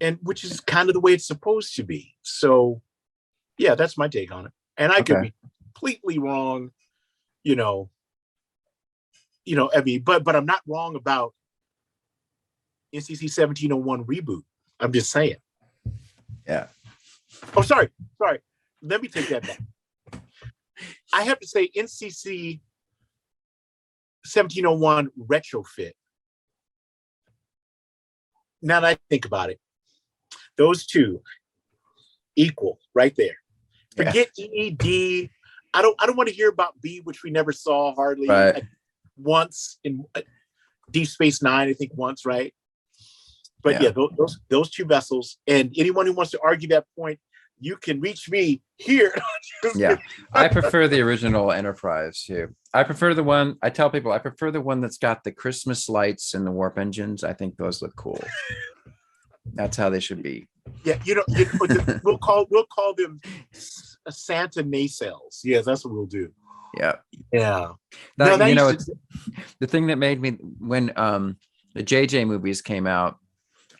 And which is kind of the way it's supposed to be. So, yeah, that's my take on it. And I could be completely wrong, you know, I mean, but I'm not wrong about NCC 1701 reboot. I'm just saying. Yeah. Oh, sorry. Let me take that back. I have to say NCC 1701 retrofit. Now that I think about it, those two equal right there. Forget EED. I don't want to hear about B, which we never saw hardly. Once in Deep Space Nine, I think once, right? But yeah, those two vessels, and anyone who wants to argue that point, you can reach me here. Yeah, I prefer the original Enterprise too. I prefer the one, I tell people, I prefer the one that's got the Christmas lights and the warp engines. I think those look cool. That's how they should be. Yeah, we'll call them Santa nacelles. Yeah, that's what we'll do. Yeah. Yeah. The thing that made me, when the JJ movies came out,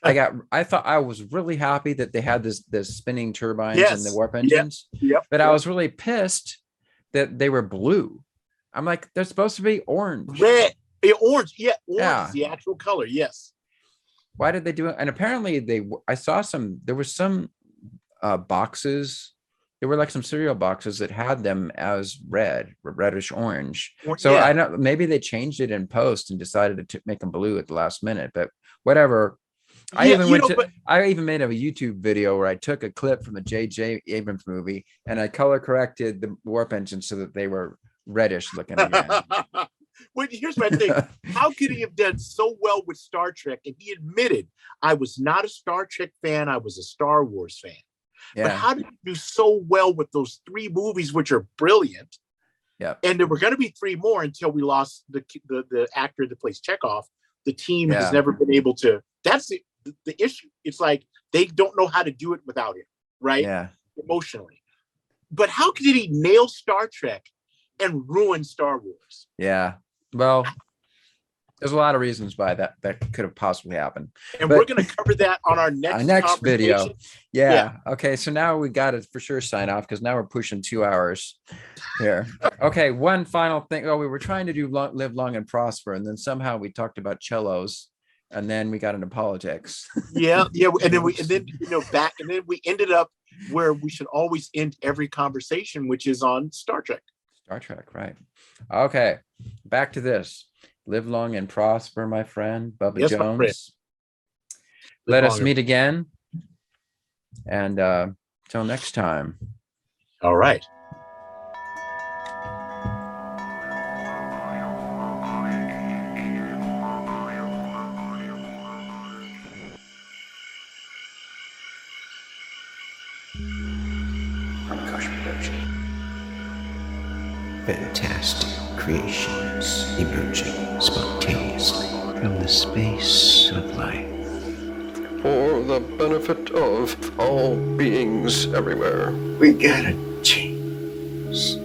I thought I was really happy that they had this spinning turbines and the warp engines. But I was really pissed that they were blue. I'm like, they're supposed to be orange. Red. Orange. Yeah, orange is the actual color. Yes. Why did they do it? And apparently I saw there were some boxes. There were like some cereal boxes that had them as reddish orange. So I know maybe they changed it in post and decided to make them blue at the last minute, but whatever. I even made a YouTube video where I took a clip from the J.J. Abrams movie and I color corrected the warp engines so that they were reddish looking again. Well, here's my thing. How could he have done so well with Star Trek? And he admitted, I was not a Star Trek fan. I was a Star Wars fan. Yeah. But how did he do so well with those three movies, which are brilliant? Yeah. And there were going to be three more until we lost the actor that plays Chekhov. The team has never been able to. That's the issue. It's like they don't know how to do it without him, right? Yeah. Emotionally. But how did he nail Star Trek and ruin Star Wars? Yeah. Well, there's a lot of reasons why that could have possibly happened. And we're going to cover that on our next video. Yeah. Okay. So now we got to for sure sign off because now we're pushing 2 hours here. Okay. One final thing. Oh, we were trying to do live long and prosper. And then somehow we talked about cellos and then we got into politics. Yeah. And then we ended up where we should always end every conversation, which is on Star Trek. Star Trek. Right. Okay. Back to this. Live long and prosper, my friend, Bubba Jones. Let us meet again. And till next time. All right. Pranakasha production. Fantastic creations emerging spontaneously from the space of life. For the benefit of all beings everywhere. We gotta change.